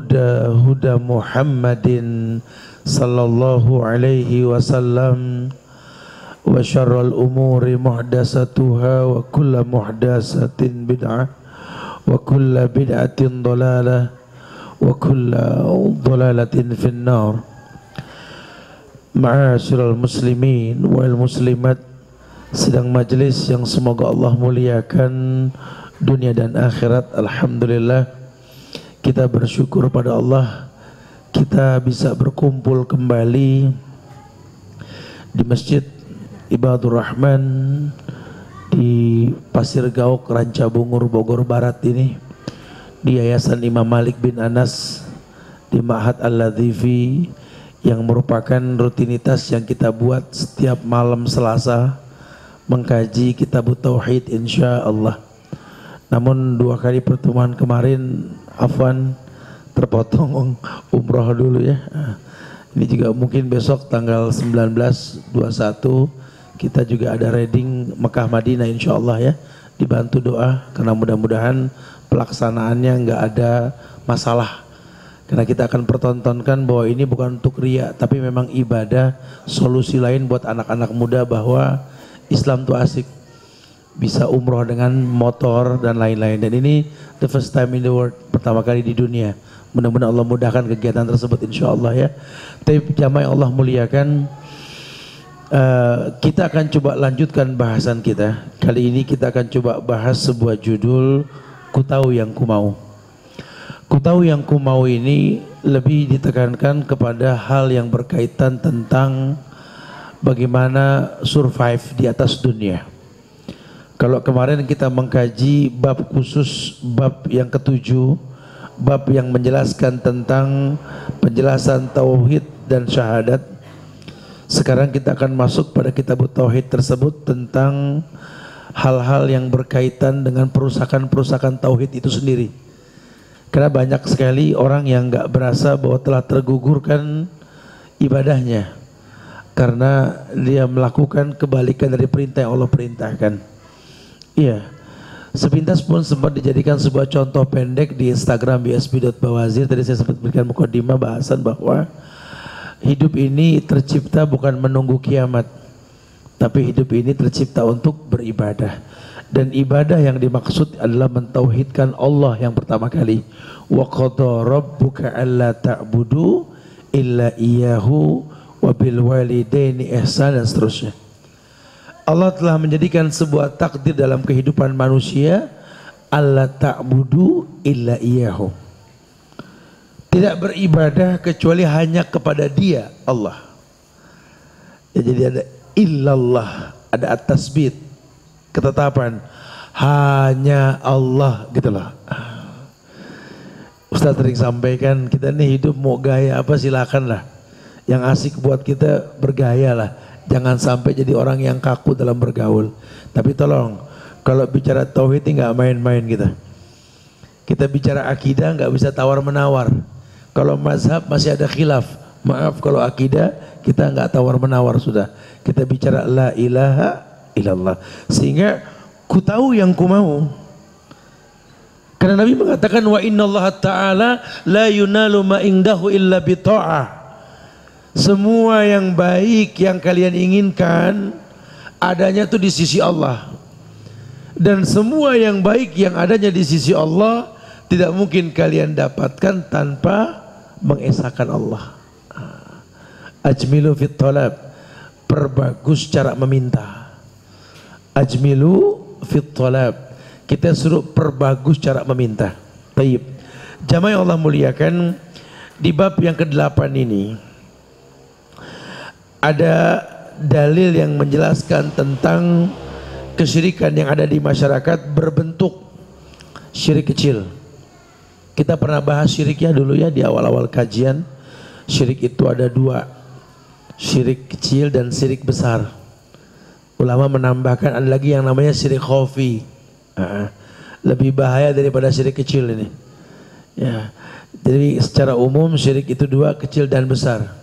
الهدى هدى محمد صلى الله عليه وسلم وشر الأمور محدثاتها وكل محدثة بدعة وكل بدعة ضلالة وكل ضلالة في النار. Ma'asyiral muslimin wal muslimat, sedang majelis yang semoga Allah muliakan dunia dan akhirat. Alhamdulillah, kita bersyukur pada Allah kita bisa berkumpul kembali di Masjid Ibadur Rahman di Pasir Gaok, Rancabungur, Bogor Barat ini, di Yayasan Imam Malik bin Anas di Ma'had Al-Ladhifi, yang merupakan rutinitas yang kita buat setiap malam Selasa mengkaji kitab Tauhid insya Allah. Namun 2 kali pertemuan kemarin afwan terpotong umroh dulu ya. Ini juga mungkin besok tanggal 19, 21 kita juga ada reading Mekah Madinah insya Allah ya. Dibantu doa karena mudah-mudahan pelaksanaannya nggak ada masalah. Karena kita akan pertontonkan bahwa ini bukan untuk riya, tapi memang ibadah, solusi lain buat anak-anak muda bahwa Islam itu asik. Bisa umroh dengan motor dan lain-lain. Dan ini the first time in the world, pertama kali di dunia. Mudah-mudahan Allah mudahkan kegiatan tersebut insya Allah ya. Tapi jamaah yang Allah muliakan, kita akan coba lanjutkan bahasan kita. Kali ini kita akan coba bahas sebuah judul, Ku Tahu Yang Ku Mau. Ku tahu yang ku mau ini lebih ditekankan kepada hal yang berkaitan tentang bagaimana survive di atas dunia. Kalau kemarin kita mengkaji bab khusus, bab yang ke-7, bab yang menjelaskan tentang penjelasan tauhid dan syahadat. Sekarang kita akan masuk pada kitab tauhid tersebut tentang hal-hal yang berkaitan dengan perusakan-perusakan tauhid itu sendiri. Karena banyak sekali orang yang nggak berasa bahwa telah tergugurkan ibadahnya karena dia melakukan kebalikan dari perintah yang Allah perintahkan. Iya, sepintas pun sempat dijadikan sebuah contoh pendek di Instagram bsb.bawazir. Tadi saya sempat berikan mukadimah bahasan bahwa hidup ini tercipta bukan menunggu kiamat, tapi hidup ini tercipta untuk beribadah. Dan ibadah yang dimaksud adalah mentauhidkan Allah yang pertama kali. Wa qada rabbuka alla ta'budu illa iyyahu wa bil walidaini ihsanan, dan seterusnya. Allah telah menjadikan sebuah takdir dalam kehidupan manusia, alla ta'budu illa iyyahu. Tidak beribadah kecuali hanya kepada Dia, Allah. Ya, jadi ada illallah, ada at-tasbit, ketetapan hanya Allah gitu loh. Ustaz sering sampaikan, kita nih hidup mau gaya apa silakan lah. Yang asik buat kita bergaya lah. Jangan sampai jadi orang yang kaku dalam bergaul. Tapi tolong, kalau bicara tauhid ini nggak main-main kita. Kita bicara akidah nggak bisa tawar-menawar. Kalau mazhab masih ada khilaf. Maaf, kalau akidah kita nggak tawar-menawar sudah. Kita bicara la ilaha illallah. Sehingga ku tahu yang ku mau. Karena Nabi mengatakan wa innallaha ta'ala la yunalu ma indahu illa bi ta'ah. Semua yang baik yang kalian inginkan adanya itu di sisi Allah. Dan semua yang baik yang adanya di sisi Allah tidak mungkin kalian dapatkan tanpa mengesahkan Allah. Ajmilu fit talab, perbagus cara meminta. Ajmilu fit talab, kita suruh perbagus cara meminta. Taib. Jamaah yang Allah muliakan, di bab yang ke-8 ini ada dalil yang menjelaskan tentang kesyirikan yang ada di masyarakat berbentuk syirik kecil. Kita pernah bahas syiriknya dulu ya di awal-awal kajian. Syirik itu ada 2, syirik kecil dan syirik besar. Ulama menambahkan ada lagi yang namanya syirik khafi. Lebih bahaya daripada syirik kecil ini. Ya. Jadi secara umum syirik itu 2, kecil dan besar.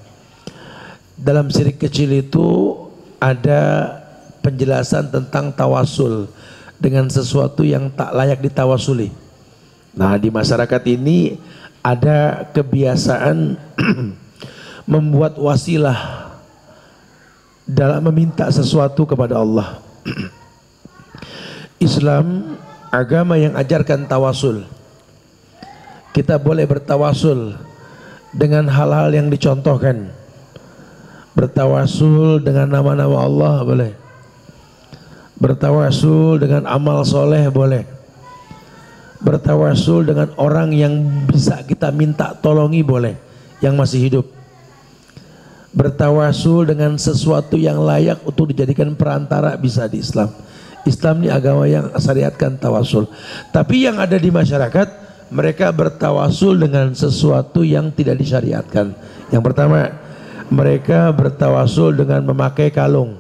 Dalam syirik kecil itu ada penjelasan tentang tawasul dengan sesuatu yang tak layak ditawasuli. Nah, di masyarakat ini ada kebiasaan membuat wasilah dalam meminta sesuatu kepada Allah. Islam agama yang ajarkan tawasul. Kita boleh bertawasul dengan hal-hal yang dicontohkan. Bertawasul dengan nama-nama Allah boleh. Bertawasul dengan amal soleh boleh. Bertawasul dengan orang yang bisa kita minta tolongi boleh, yang masih hidup. Bertawasul dengan sesuatu yang layak untuk dijadikan perantara bisa di Islam. Islam ini agama yang syariatkan tawasul. Tapi yang ada di masyarakat, mereka bertawasul dengan sesuatu yang tidak disyariatkan. Yang pertama, mereka bertawasul dengan memakai kalung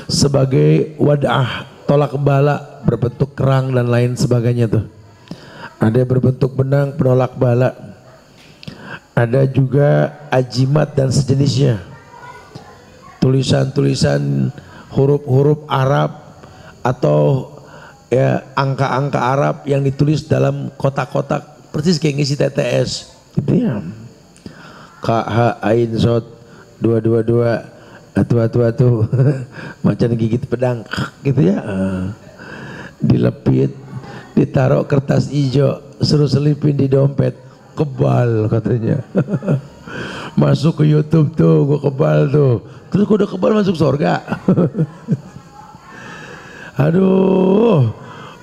sebagai wadah tolak bala berbentuk kerang dan lain sebagainya tuh. Ada berbentuk benang penolak bala. Ada juga ajimat dan sejenisnya. Tulisan-tulisan huruf-huruf Arab atau ya angka-angka Arab yang ditulis dalam kotak-kotak persis kayak ngisi TTS gitu ya. K H Ain Sod 222 atu macam gigit pedang gitu ya. Dilepit, ditaruh kertas hijau, suruh selipin di dompet, kebal katanya. Masuk ke YouTube tuh, gua kebal tuh. Terus gua udah kebal masuk surga. Aduh,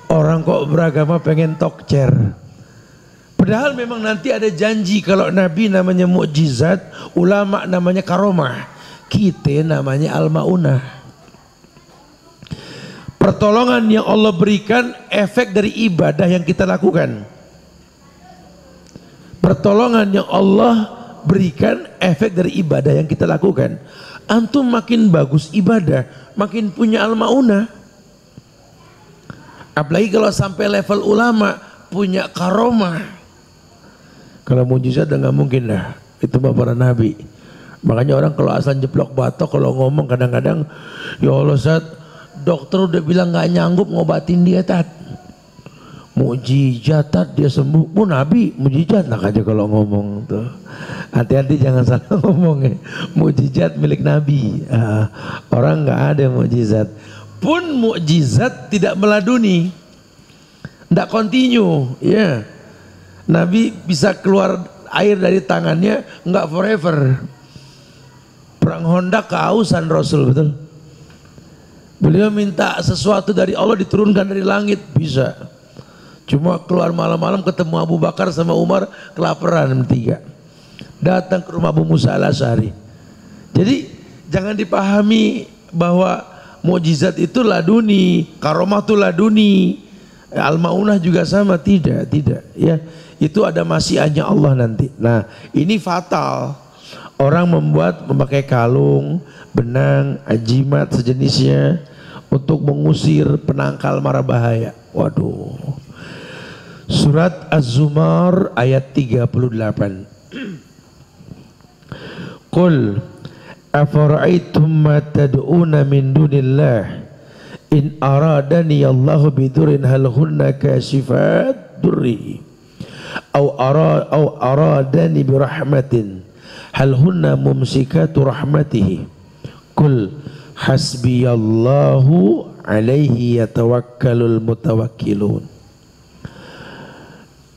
orang kok beragama pengen tokcer. Padahal memang nanti ada janji kalau Nabi namanya mukjizat, ulama namanya karomah, kita namanya al-maunah. Pertolongan yang Allah berikan efek dari ibadah yang kita lakukan. Pertolongan yang Allah berikan efek dari ibadah yang kita lakukan. Antum makin bagus ibadah, makin punya al-maunah. Apalagi kalau sampai level ulama punya karomah. Kalau mujizat udah nggak mungkin dah, itu mah para nabi. Makanya orang kalau asal jeplok batok, kalau ngomong kadang-kadang, ya Allah Zat, dokter udah bilang nggak nyanggup ngobatin dia tat. Mujizat tat dia sembuh, pun nabi mujizat nak aja kalau ngomong tuh. Hati-hati jangan salah ngomong ya. Mujizat milik nabi, orang nggak ada mujizat. Pun mukjizat tidak meladuni, tidak kontinu, ya. Nabi bisa keluar air dari tangannya, nggak forever. Perang Honda kehausan Rasul, betul. Beliau minta sesuatu dari Allah diturunkan dari langit, bisa. Cuma keluar malam-malam ketemu Abu Bakar sama Umar kelaparan bertiga. Datang ke rumah Abu Musa al-Asy'ari. Jadi jangan dipahami bahwa mukjizat itu laduni, karomah itu laduni, al-maunah juga sama, tidak ya. Itu ada masyiahnya Allah nanti. Nah, ini fatal. Orang memakai kalung, benang, ajimat sejenisnya untuk mengusir penangkal mara bahaya. Waduh. Surat Az-Zumar ayat 38. Qul afara'aitum ma tad'una min dunillah in aradani Allahu bidurin hal hunna kashifat durri au aradani birahmatin hal hunna mumsikatu rahmatihi kul hasbiyallahu alaihi yatawakkalul mutawakkilun.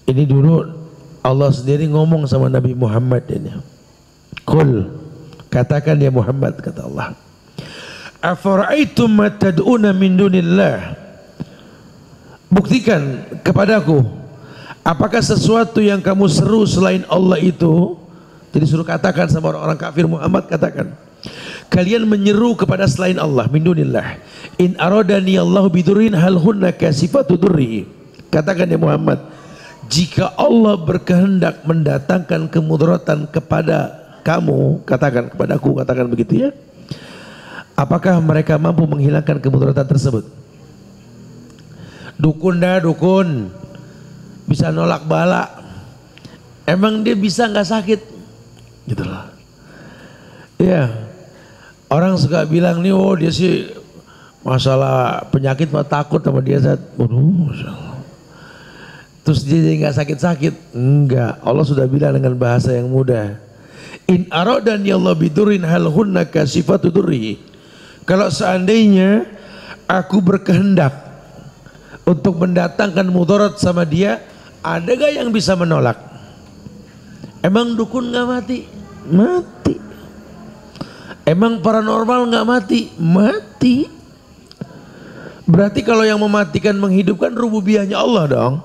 Ini dulu Allah sendiri ngomong sama Nabi Muhammad ini. Kul, katakan ya Muhammad, kata Allah, afara'aitum ma tad'una min dunillah, buktikan kepadaku apakah sesuatu yang kamu seru selain Allah itu. Jadi suruh katakan sama orang-orang kafir, Muhammad katakan, kalian menyeru kepada selain Allah, min dunillah, in aradani Allahu bidurin hal hunna kasifatu durri. Katakan ya Muhammad, jika Allah berkehendak mendatangkan kemudaratan kepada kamu, katakan kepadaku, katakan begitu ya, apakah mereka mampu menghilangkan kemudaratan tersebut? Dukun dah dukun bisa nolak bala, emang dia bisa nggak sakit? Gitu loh. Ya, orang suka bilang nih, oh dia sih masalah penyakit mah takut sama dia. Waduh, terus dia jadi nggak sakit-sakit. Enggak, Allah sudah bilang dengan bahasa yang mudah. In aradani Allah bidurin hal hunna kasifatu durri. Kalau seandainya aku berkehendak untuk mendatangkan mudarat sama dia, ada gak yang bisa menolak? Emang dukun gak mati? Mati. Emang paranormal gak mati? Mati. Berarti kalau yang mematikan menghidupkan rububiyahnya Allah dong.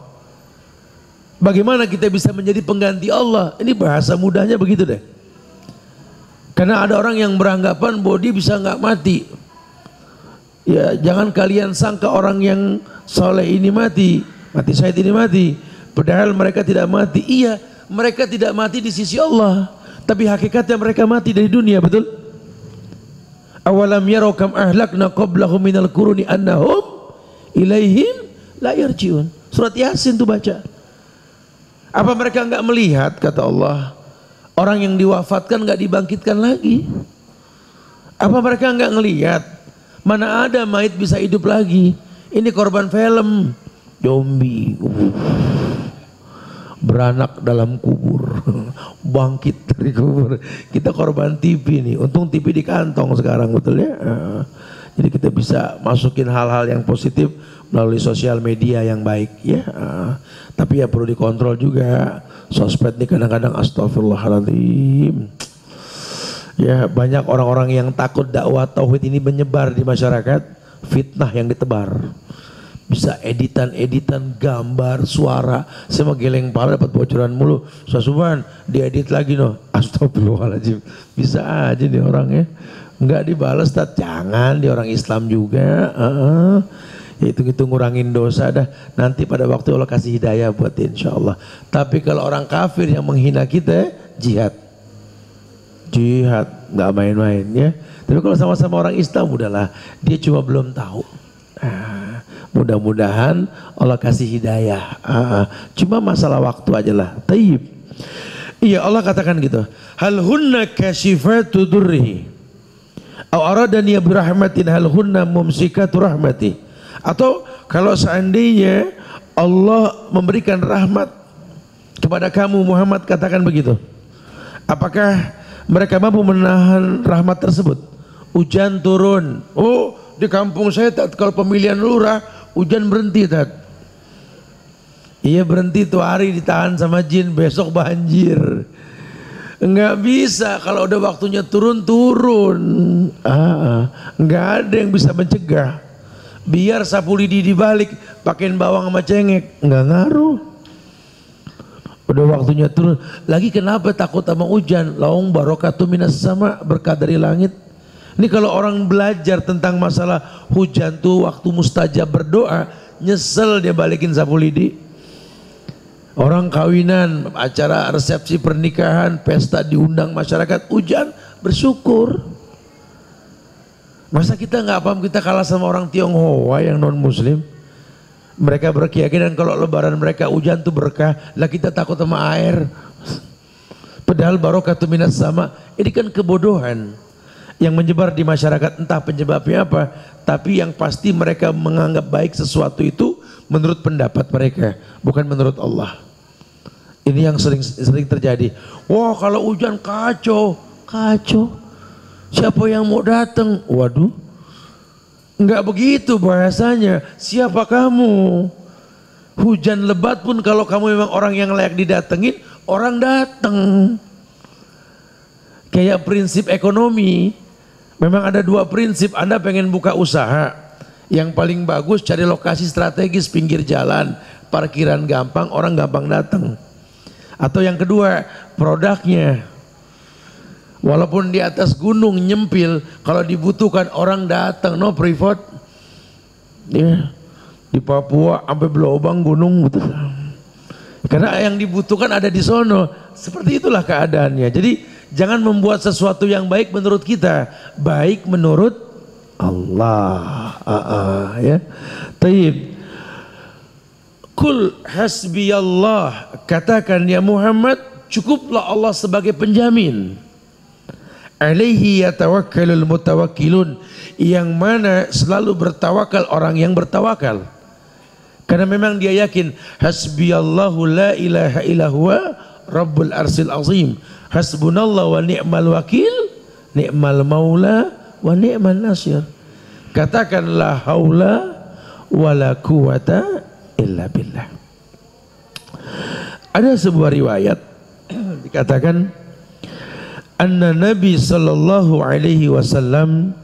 Bagaimana kita bisa menjadi pengganti Allah? Ini bahasa mudahnya begitu deh. Karena ada orang yang beranggapan bahwa dia bisa nggak mati. Ya jangan kalian sangka orang yang soleh ini mati syahid ini mati. Padahal mereka tidak mati. Iya, mereka tidak mati di sisi Allah. Tapi hakikatnya mereka mati dari dunia, betul? Awalam yarau kam ahlakna qablahum minal quruni annahum ilaihim la yarjiun. Surat Yasin tuh baca. Apa mereka nggak melihat, kata Allah, orang yang diwafatkan nggak dibangkitkan lagi? Apa mereka nggak ngelihat? Mana ada mayit bisa hidup lagi? Ini korban film, zombie, beranak dalam kubur, bangkit dari kubur. Kita korban TV nih. Untung TV di kantong sekarang, betul ya? Jadi kita bisa masukin hal-hal yang positif melalui sosial media yang baik ya. Tapi ya perlu dikontrol juga. Sosmed ini kadang-kadang astagfirullahaladzim. Ya banyak orang-orang yang takut dakwah tauhid ini menyebar di masyarakat, fitnah yang ditebar. Bisa editan gambar, suara, sama geleng pala dapat bocoran mulu. Susuban diedit lagi no. Astagfirullahaladzim. Bisa aja nih orang ya. Enggak dibalas, jangan, di orang Islam juga. Ya itu ngurangin dosa dah. Nanti pada waktu Allah kasih hidayah buat insya Allah. Tapi kalau orang kafir yang menghina kita, jihad, nggak main-main ya. Tapi kalau sama-sama orang Islam, udahlah, dia cuma belum tahu. Mudah-mudahan Allah kasih hidayah. Cuma masalah waktu aja lah. Taib. Iya, Allah katakan gitu. Hal hunna kashifatu durrihi. Aw aradani birahmatin hal hunna mumsikatu rahmati. Atau kalau seandainya Allah memberikan rahmat kepada kamu Muhammad, katakan begitu. Apakah mereka mampu menahan rahmat tersebut? Hujan turun. Oh, di kampung saya kalau pemilihan lurah hujan berhenti tat. Iya berhenti tuh hari, ditahan sama jin, besok banjir. Enggak bisa, kalau udah waktunya turun. Enggak ada yang bisa mencegah. Biar sapu lidi dibalik, pakein bawang sama cengek, enggak ngaruh. Udah waktunya turun. Lagi kenapa takut sama hujan? Laung barokatu minas sama, berkah dari langit. Ini kalau orang belajar tentang masalah hujan tuh waktu mustajab berdoa, nyesel dia balikin sapu lidi. Orang kawinan, acara resepsi pernikahan, pesta diundang masyarakat, hujan, bersyukur. Masa kita nggak paham, kita kalah sama orang Tionghoa yang non muslim? Mereka berkeyakinan kalau lebaran mereka hujan tuh berkah, lah kita takut sama air. Padahal barokatu minas sama. Ini kan kebodohan yang menyebar di masyarakat, entah penyebabnya apa, tapi yang pasti mereka menganggap baik sesuatu itu menurut pendapat mereka, bukan menurut Allah. Ini yang sering terjadi. Wah, kalau hujan kacau. Siapa yang mau datang? Waduh, enggak begitu bahasanya. Siapa kamu? Hujan lebat pun kalau kamu memang orang yang layak didatengin, orang datang. Kayak prinsip ekonomi. Memang ada dua prinsip. Anda pengen buka usaha, yang paling bagus cari lokasi strategis, pinggir jalan, parkiran gampang, orang gampang datang. Atau yang kedua, produknya. Walaupun di atas gunung nyempil, kalau dibutuhkan orang datang, no privat. Ya, di Papua sampai Belobang gunung betul. Karena yang dibutuhkan ada di sono. Seperti itulah keadaannya. Jadi jangan membuat sesuatu yang baik menurut kita, baik menurut Allah. Ya. Taib. Kul hasbiyallah, katakan ya Muhammad, cukuplah Allah sebagai penjamin. Alaihi yatawakkalul mutawakkilun, yang mana selalu bertawakal orang yang bertawakal. Karena memang dia yakin hasbiyallahu la ilaha illa huwa rabbul arsil azim, hasbunallah wa ni'mal wakil, ni'mal maula wa ni'mal nasir. Katakan la haula wa la quwata illa billah. Ada sebuah riwayat dikatakan anna Nabi sallallahu alaihi wasallam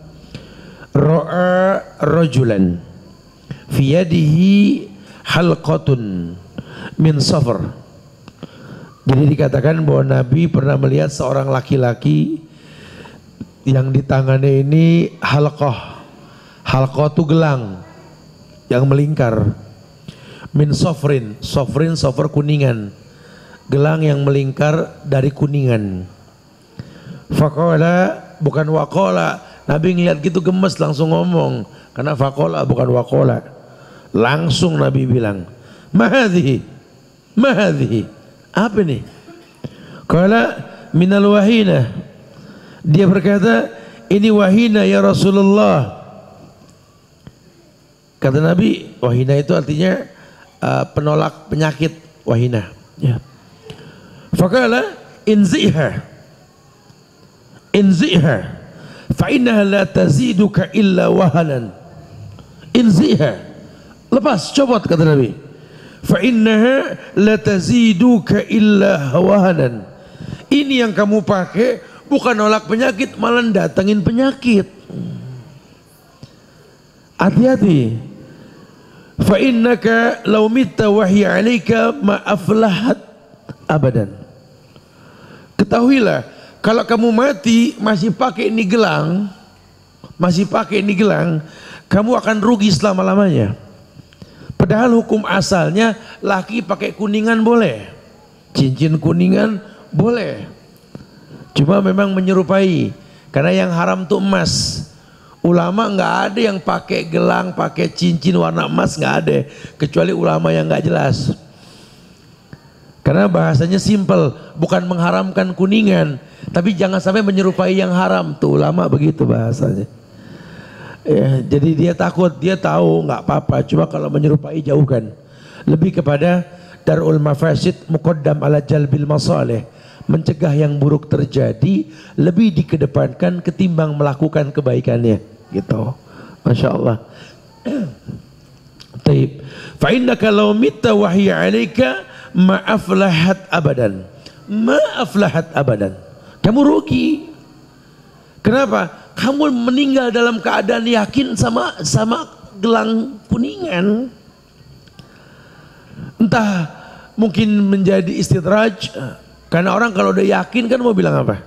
ra'a rajulan fi yadihi halqatun min safar. Jadi dikatakan bahwa Nabi pernah melihat seorang laki-laki yang di tangannya ini halqah. Halqah itu gelang yang melingkar. Min sofrin, sofar kuningan, gelang yang melingkar dari kuningan. Faqala, bukan waqala. Nabi ngeliat gitu gemes langsung ngomong, karena faqala bukan waqala. Langsung Nabi bilang, mahadhihi, mahadhihi, apa nih? Qala minal wahina. Dia berkata, ini wahina ya Rasulullah. Kata Nabi, wahina itu artinya penolak penyakit, wahina. Ya. Faqala inziha, inziha, fa innaha la taziduka illa wahanan. Inziha, lepas, copot, kata Nabi. Fa innaha la taziduka illa wahanan. Ini yang kamu pakai bukan nolak penyakit, malah datangin penyakit. Hati-hati. Fa innaka law mitta wa hiya 'alaika ma aflahat abadan. Ketahuilah, kalau kamu mati masih pakai ini gelang, masih pakai ini gelang, kamu akan rugi selama-lamanya. Padahal hukum asalnya laki pakai kuningan boleh, cincin kuningan boleh. Cuma memang menyerupai, karena yang haram tuh emas. Ulama nggak ada yang pakai gelang, pakai cincin warna emas, nggak ada, kecuali ulama yang nggak jelas. Karena bahasanya simple, bukan mengharamkan kuningan, tapi jangan sampai menyerupai yang haram. Tuh ulama begitu bahasanya. Ya, jadi dia takut, dia tahu nggak apa-apa, cuma kalau menyerupai jauhkan. Lebih kepada darul mafasid muqaddam ala jalbil masalih. Mencegah yang buruk terjadi lebih dikedepankan ketimbang melakukan kebaikannya, gitu. Masya Allah. Taib. Fa innaka law mitta wa hiya 'alaika ma aflahat abadan. Ma aflahat abadan. Kamu rugi. Kenapa? Kamu meninggal dalam keadaan yakin sama gelang kuningan. Entah mungkin menjadi istidraj. Karena orang kalau udah yakin kan mau bilang apa?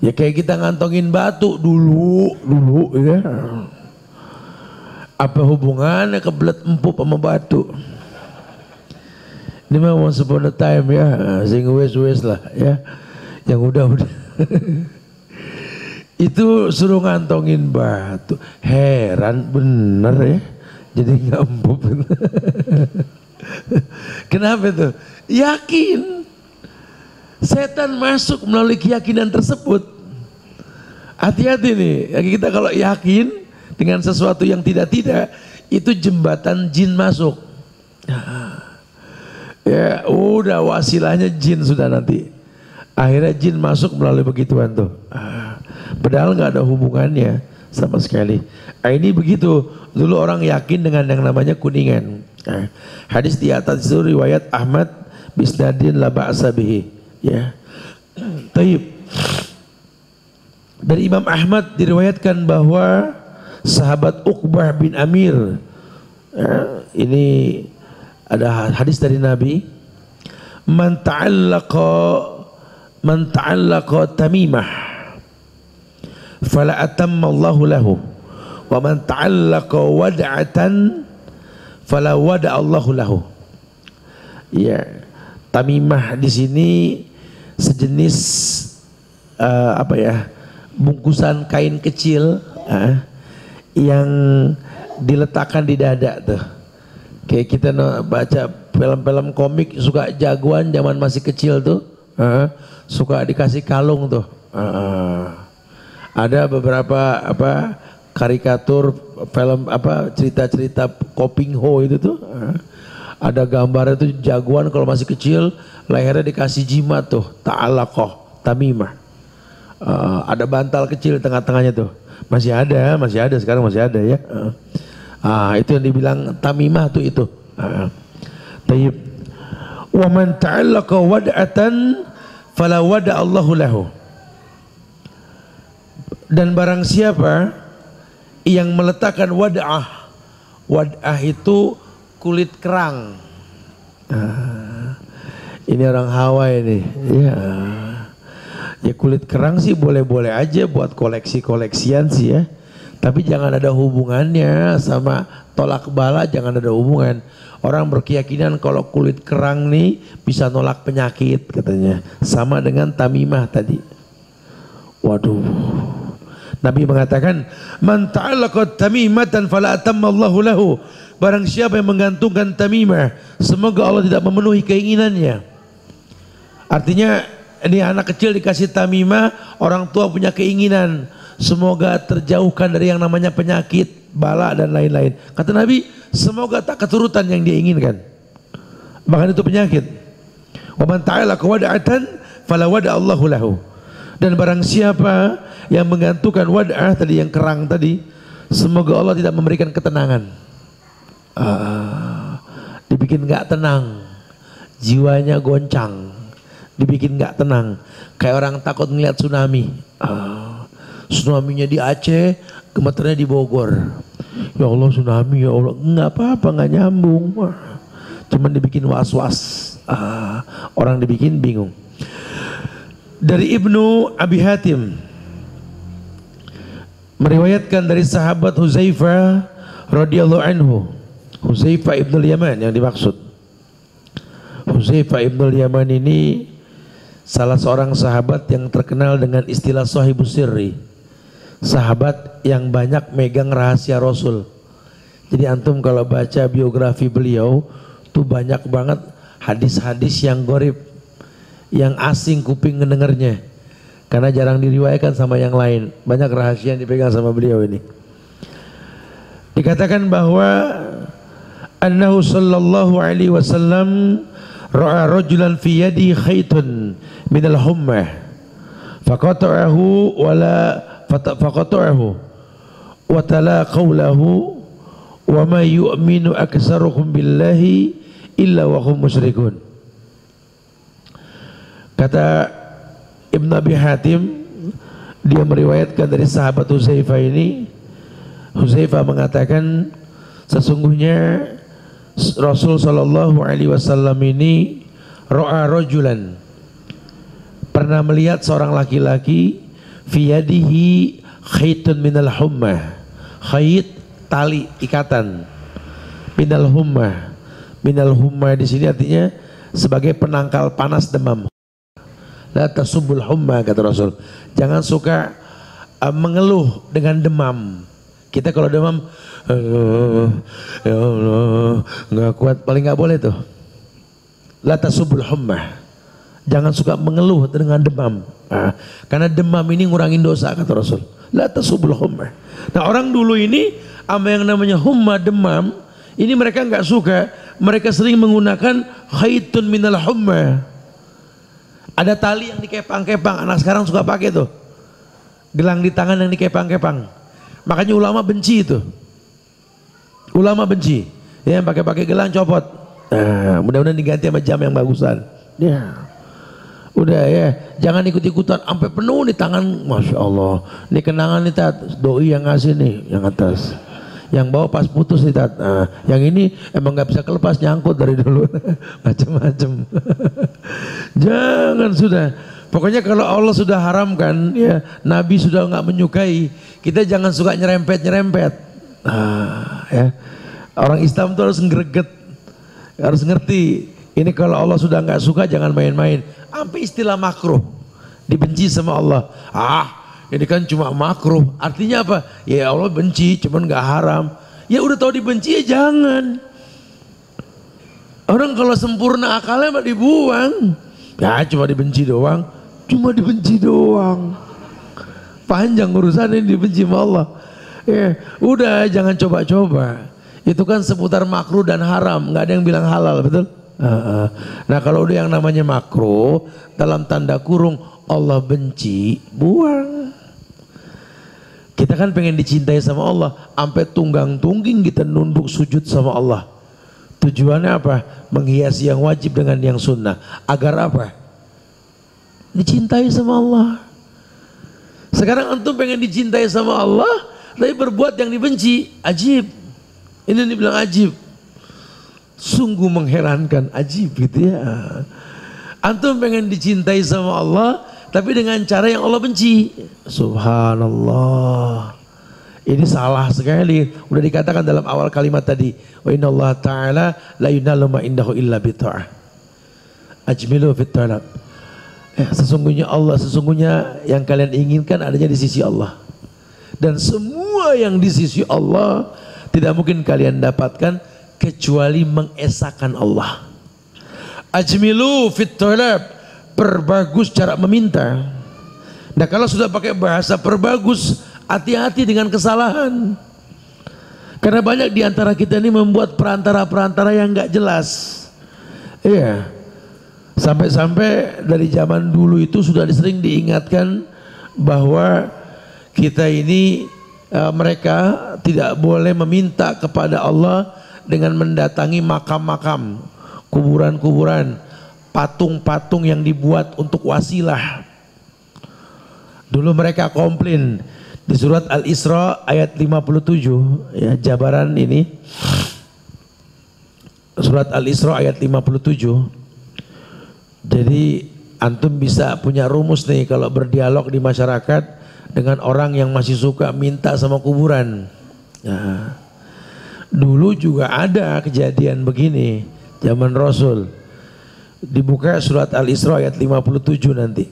Ya kayak kita ngantongin batu dulu ya. Apa hubungannya kebelet empuk sama batu? Ini mah once upon a time ya, sing wes lah ya. Yang udah. Itu suruh ngantongin batu. Heran bener ya. Jadi nggak empuk. Kenapa itu? Yakin. Setan masuk melalui keyakinan tersebut. Hati-hati nih, kita kalau yakin dengan sesuatu yang tidak-tidak, itu jembatan jin masuk. Ya udah, wasilahnya jin sudah nanti. Akhirnya jin masuk melalui begituan tuh. Padahal nggak ada hubungannya sama sekali. Ini begitu, dulu orang yakin dengan yang namanya kuningan. Hadis di atas itu riwayat Ahmad bisnadin la ba'sa bihi. Ya, taib. Dari Imam Ahmad diriwayatkan bahwa sahabat Uqbah bin Amir, ini ada hadis dari Nabi, man ta'allaqa tamimah fala atamma Allahu lahu wa man ta'allaqa wad'atan fala wada Allahu lahu. Ya, tamimah di sini sejenis apa ya, bungkusan kain kecil yang diletakkan di dada tuh. Kayak kita baca film-film komik suka jagoan zaman masih kecil tuh, suka dikasih kalung tuh. Ada beberapa karikatur film apa cerita-cerita Koping Ho itu tuh. Ada gambarnya tuh jagoan kalau masih kecil lehernya dikasih jimat tuh, ta'alaqah, tamimah. Ada bantal kecil di tengah-tengahnya tuh. Masih ada sekarang masih ada ya. Itu yang dibilang tamimah tuh itu. Tayyib. Wa man ta'allaqa wad'atan fala wada Allahu lahu. Dan barang siapa yang meletakkan wad'ah. Wad'ah itu kulit kerang. Ini orang Hawaii nih. Ya kulit kerang sih boleh-boleh aja buat koleksi-koleksian sih ya. Tapi jangan ada hubungannya sama tolak bala, jangan ada hubungan. Orang berkeyakinan kalau kulit kerang nih bisa nolak penyakit katanya. Sama dengan tamimah tadi. Waduh. Nabi mengatakan, "Man ta'allaqa tamimatan fala atammallahu lahu." Barang siapa yang menggantungkan tamimah, semoga Allah tidak memenuhi keinginannya. Artinya ini anak kecil dikasih tamimah, orang tua punya keinginan semoga terjauhkan dari yang namanya penyakit, bala dan lain-lain. Kata Nabi, semoga tak keturutan yang dia inginkan. Bahkan itu penyakit. Wa man ta'allaqa wad'atan fala wada Allahu lahu. Dan barang siapa yang menggantungkan wad'ah tadi, yang kerang tadi, semoga Allah tidak memberikan ketenangan. Dibikin gak tenang, jiwanya goncang, dibikin gak tenang, kayak orang takut ngeliat tsunami. Tsunami-nya di Aceh, gemeternya di Bogor. Ya Allah tsunami, ya Allah, nggak apa-apa, nggak nyambung, cuman dibikin was-was. Orang dibikin bingung. Dari Ibnu Abi Hatim meriwayatkan dari sahabat Huzaifah radhiyallahu anhu. Huzaifah ibn al-Yaman yang dimaksud. Huzaifah ibn al-Yaman ini salah seorang sahabat yang terkenal dengan istilah sahibus sirri. Sahabat yang banyak megang rahasia Rasul. Jadi antum kalau baca biografi beliau tuh banyak banget hadis-hadis yang gharib, yang asing kuping ngedengernya, karena jarang diriwayatkan sama yang lain. Banyak rahasia yang dipegang sama beliau ini. Dikatakan bahwa annahu sallallahu alaihi wasallam ra'a rajulan fi yadi khaytun minal hummah faqata'ahu wala faqata'ahu wa tala qawlahu wa ma yu'minu aksaruhum billahi illa wa hum musyrikun. Kata Ibn Abi Hatim, dia meriwayatkan dari sahabat Huzaifah ini. Huzaifah mengatakan sesungguhnya Rasul sallallahu alaihi wasallam ini ra'a rajulan, pernah melihat seorang laki-laki fi yadihi khaytun minal hummah. Khayt tali ikatan, minal hummah. Minal hummah di sini artinya sebagai penangkal panas demam. La tasubul humma, kata Rasul. Jangan suka mengeluh dengan demam. Kita kalau demam, ya Allah, nggak kuat, paling nggak boleh tuh. La tasubul humma. Jangan suka mengeluh dengan demam. Karena demam ini ngurangin dosa, kata Rasul. La tasubul humma. Nah orang dulu ini sama yang namanya humma, demam, ini mereka nggak suka. Mereka sering menggunakan khaytun minal humma. Ada tali yang dikepang-kepang, anak sekarang suka pakai tuh. Gelang di tangan yang dikepang-kepang. Makanya ulama benci itu. Ulama benci. Ya, pakai gelang copot. Mudah-mudahan diganti sama jam yang bagusan. Ya. Udah ya, jangan ikut-ikutan sampai penuh di tangan. Masya Allah. Ini kenangan nih Tat, doi yang ngasih nih, yang atas. Yang bawah pas putus nih Tat. Yang ini emang nggak bisa kelepas, nyangkut dari dulu. Macem-macem. Jangan sudah. Pokoknya kalau Allah sudah haramkan, ya Nabi sudah nggak menyukai, kita jangan suka nyerempet-nyerempet. Ya. Orang Islam itu harus ngreget, harus ngerti. Ini kalau Allah sudah nggak suka jangan main-main. Sampai istilah makruh dibenci sama Allah. Ini kan cuma makruh. Artinya apa? Ya Allah benci, cuman nggak haram. Ya udah tahu dibenci ya jangan. Orang kalau sempurna akalnya mah dibuang. Ya cuma dibenci doang. Cuma dibenci doang. Panjang urusan ini dibenci sama Allah. Ya, udah jangan coba-coba. Itu kan seputar makruh dan haram, nggak ada yang bilang halal, betul? Nah kalau udah yang namanya makruh, dalam tanda kurung Allah benci, buang. Kita kan pengen dicintai sama Allah, sampai tunggang-tungging kita nunduk sujud sama Allah. Tujuannya apa? Menghiasi yang wajib dengan yang sunnah. Agar apa? Dicintai sama Allah. Sekarang antum pengen dicintai sama Allah, tapi berbuat yang dibenci. Ajib. Ini dibilang ajib. Sungguh mengherankan, ajib gitu ya. Antum pengen dicintai sama Allah, tapi dengan cara yang Allah benci. Subhanallah. Ini salah sekali. Udah dikatakan dalam awal kalimat tadi. Wa inna Allah ta'ala la yunalu ma indahu illa bita'ah. Ajmilu fit talab. Sesungguhnya Allah, sesungguhnya yang kalian inginkan adanya di sisi Allah. Dan semua yang di sisi Allah tidak mungkin kalian dapatkan kecuali mengesahkan Allah. Ajmilu fit talab, perbagus cara meminta. Nah kalau sudah pakai bahasa perbagus, hati-hati dengan kesalahan. Karena banyak di antara kita ini membuat perantara-perantara yang nggak jelas. Iya. Sampai-sampai dari zaman dulu itu sudah sering diingatkan bahwa kita ini mereka tidak boleh meminta kepada Allah dengan mendatangi makam-makam, kuburan-kuburan, patung-patung yang dibuat untuk wasilah. Dulu mereka komplain di surat Al-Isra ayat 57, ya, jabaran ini. Surat Al-Isra ayat 57. Jadi antum bisa punya rumus nih kalau berdialog di masyarakat dengan orang yang masih suka minta sama kuburan. Nah, dulu juga ada kejadian begini zaman Rasul. Dibuka surat Al-Isra ayat 57 nanti.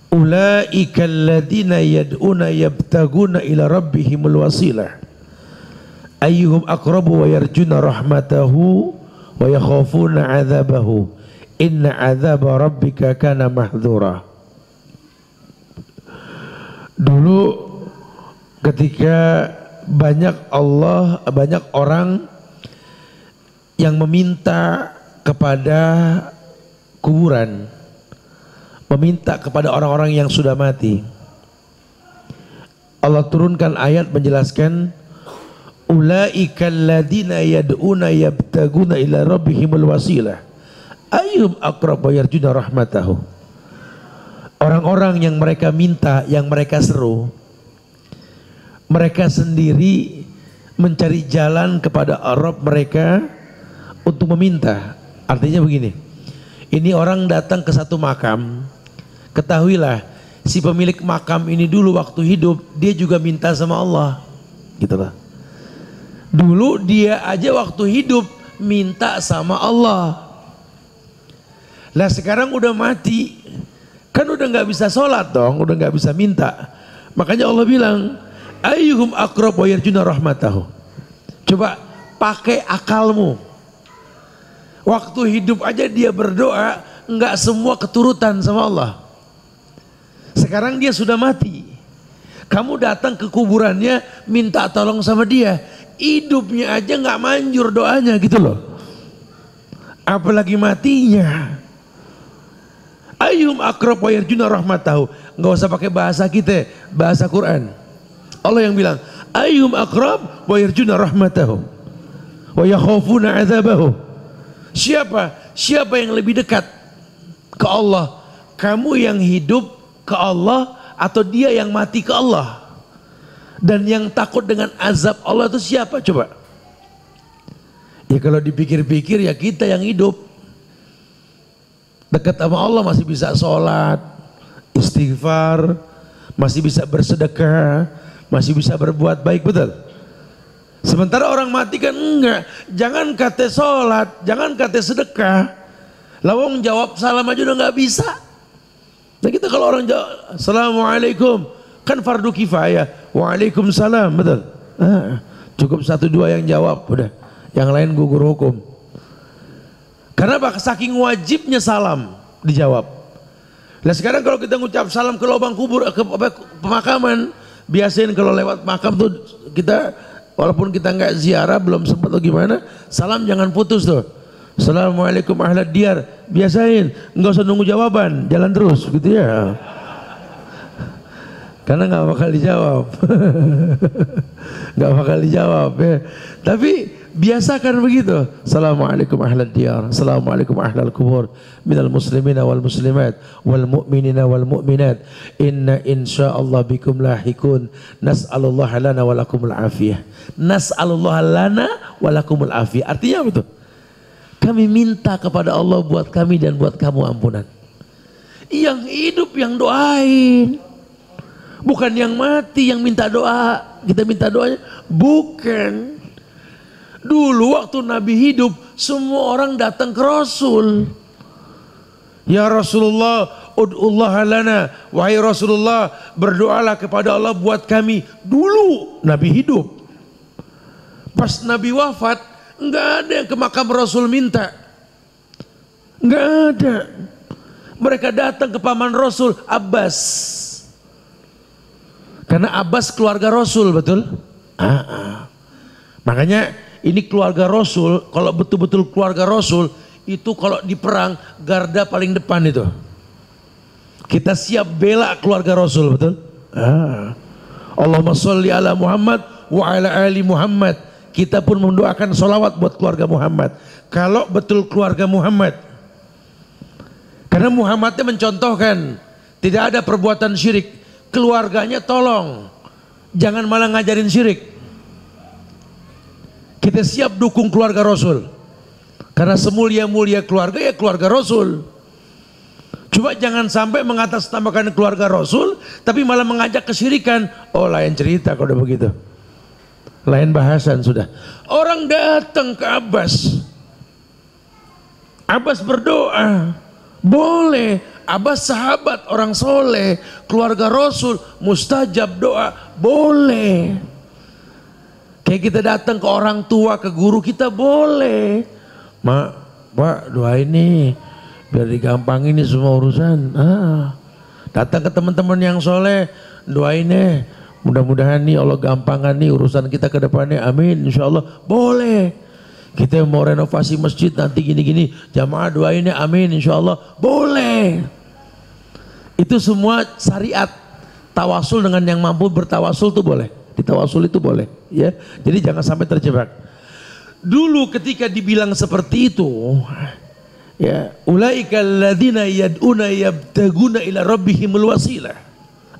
Ulaika alladziina yad'una yabtaguna ila rabbihimul wasilah ayyuhum aqrabu wa yarjuna rahmatahu wa yakhafuna 'adzabahu inna 'adzaba rabbika kana mahdhura. Dulu ketika banyak orang yang meminta kepada kuburan, meminta kepada orang-orang yang sudah mati, Allah turunkan ayat menjelaskan ulaika alladziina yad'una yabtaguna ila rabbihimul wasilah ayyuhum aqrabu yarjuna rahmatahu. Orang-orang yang mereka minta, yang mereka seru, mereka sendiri mencari jalan kepada Rabb mereka untuk meminta. Artinya begini, ini orang datang ke satu makam, ketahuilah si pemilik makam ini dulu waktu hidup dia juga minta sama Allah, gitu lah. Dulu dia aja waktu hidup minta sama Allah. Lah sekarang udah mati, kan udah nggak bisa sholat dong, udah nggak bisa minta. Makanya Allah bilang ayyuhum aqrabu yarjuna rahmatahu. Coba pakai akalmu. Waktu hidup aja dia berdoa, nggak semua keturutan sama Allah. Sekarang dia sudah mati, kamu datang ke kuburannya minta tolong sama dia, hidupnya aja nggak manjur doanya gitu loh, apalagi matinya. Ayyuhum aqrabu yarjuna rahmatahu. Nggak usah pakai bahasa kita, bahasa Quran. Allah yang bilang ayyuhum aqrab wa yarjuna rahmatahu wa yakhafuna 'adzabahu. Siapa yang lebih dekat ke Allah? Kamu yang hidup ke Allah atau dia yang mati ke Allah? Dan yang takut dengan azab Allah itu siapa coba? Ya kalau dipikir-pikir ya kita yang hidup. Dekat sama Allah masih bisa sholat, istighfar, masih bisa bersedekah, masih bisa berbuat baik, betul? Sementara orang mati kan enggak. Jangan kata sholat, jangan kata sedekah, lawang jawab salam aja udah nggak bisa. Nah kita kalau orang jawab assalamualaikum kan fardu kifayah, waalaikumsalam, betul? Cukup 1-2 yang jawab, udah yang lain gugur hukum. Karena apa? Saking wajibnya salam dijawab. Nah sekarang kalau kita ngucap salam ke lubang kubur, ke pemakaman, Biasain kalau lewat makam tuh kita, walaupun kita nggak ziarah, belum sempat atau gimana, salam jangan putus tuh. Assalamualaikum ahlad diyar. Biasain, nggak usah nunggu jawaban, jalan terus gitu ya. Karena nggak bakal dijawab. Nggak bakal dijawab ya. Tapi biasakan begitu. Assalamualaikum ahlad diyar, assalamualaikum ahlal kubur, minal muslimina wal muslimat wal mu'minina wal mu'minat, inna insyaallah bikum lahikun, nas'alullah lana walakumul afiyah, nas'alullah lana walakumul afiyah. Artinya apa itu? Kami minta kepada Allah buat kami dan buat kamu ampunan. Yang hidup yang doain, bukan yang mati yang minta doa. Kita minta doanya, bukan. Dulu waktu Nabi hidup, semua orang datang ke Rasul. Ya Rasulullah, ud'ullah lana. Wahai Rasulullah, berdoalah kepada Allah buat kami. Dulu Nabi hidup. Pas Nabi wafat, enggak ada yang ke makam Rasul minta. Enggak ada. Mereka datang ke paman Rasul, Abbas. Karena Abbas keluarga Rasul, betul? Makanya ini keluarga Rasul, kalau betul-betul keluarga Rasul, itu kalau di perang, garda paling depan itu. Kita siap bela keluarga Rasul, betul? Allahumma sholli ala Muhammad wa ala ali Muhammad. Kita pun mendoakan sholawat buat keluarga Muhammad. Kalau betul keluarga Muhammad. Karena Muhammadnya mencontohkan, tidak ada perbuatan syirik. Keluarganya tolong, jangan malah ngajarin syirik. Kita siap dukung keluarga Rasul, karena semulia-mulia keluarga ya keluarga Rasul. Coba jangan sampai mengatasnamakan keluarga Rasul, tapi malah mengajak kesyirikan. Oh lain cerita kalau udah begitu, lain bahasan sudah. Orang datang ke Abbas, Abbas berdoa, boleh. Abbas sahabat, orang soleh, keluarga Rasul, mustajab doa, boleh. Kayak kita datang ke orang tua, ke guru kita, boleh. Mak, Pak, doain nih, biar digampangin nih semua urusan. Datang ke teman-teman yang soleh, doain nih, mudah-mudahan nih Allah gampangkan nih urusan kita ke depannya, amin, insya Allah, boleh. Kita mau renovasi masjid nanti gini-gini, jamaah doainnya, amin, insya Allah, boleh. Itu semua syariat. Tawasul dengan yang mampu bertawasul itu boleh. Ditawasul itu boleh, ya. Jadi jangan sampai terjebak. Dulu ketika dibilang seperti itu, ya, ulaika alladzina yad'una yabtaguna ila rabbihimul wasilah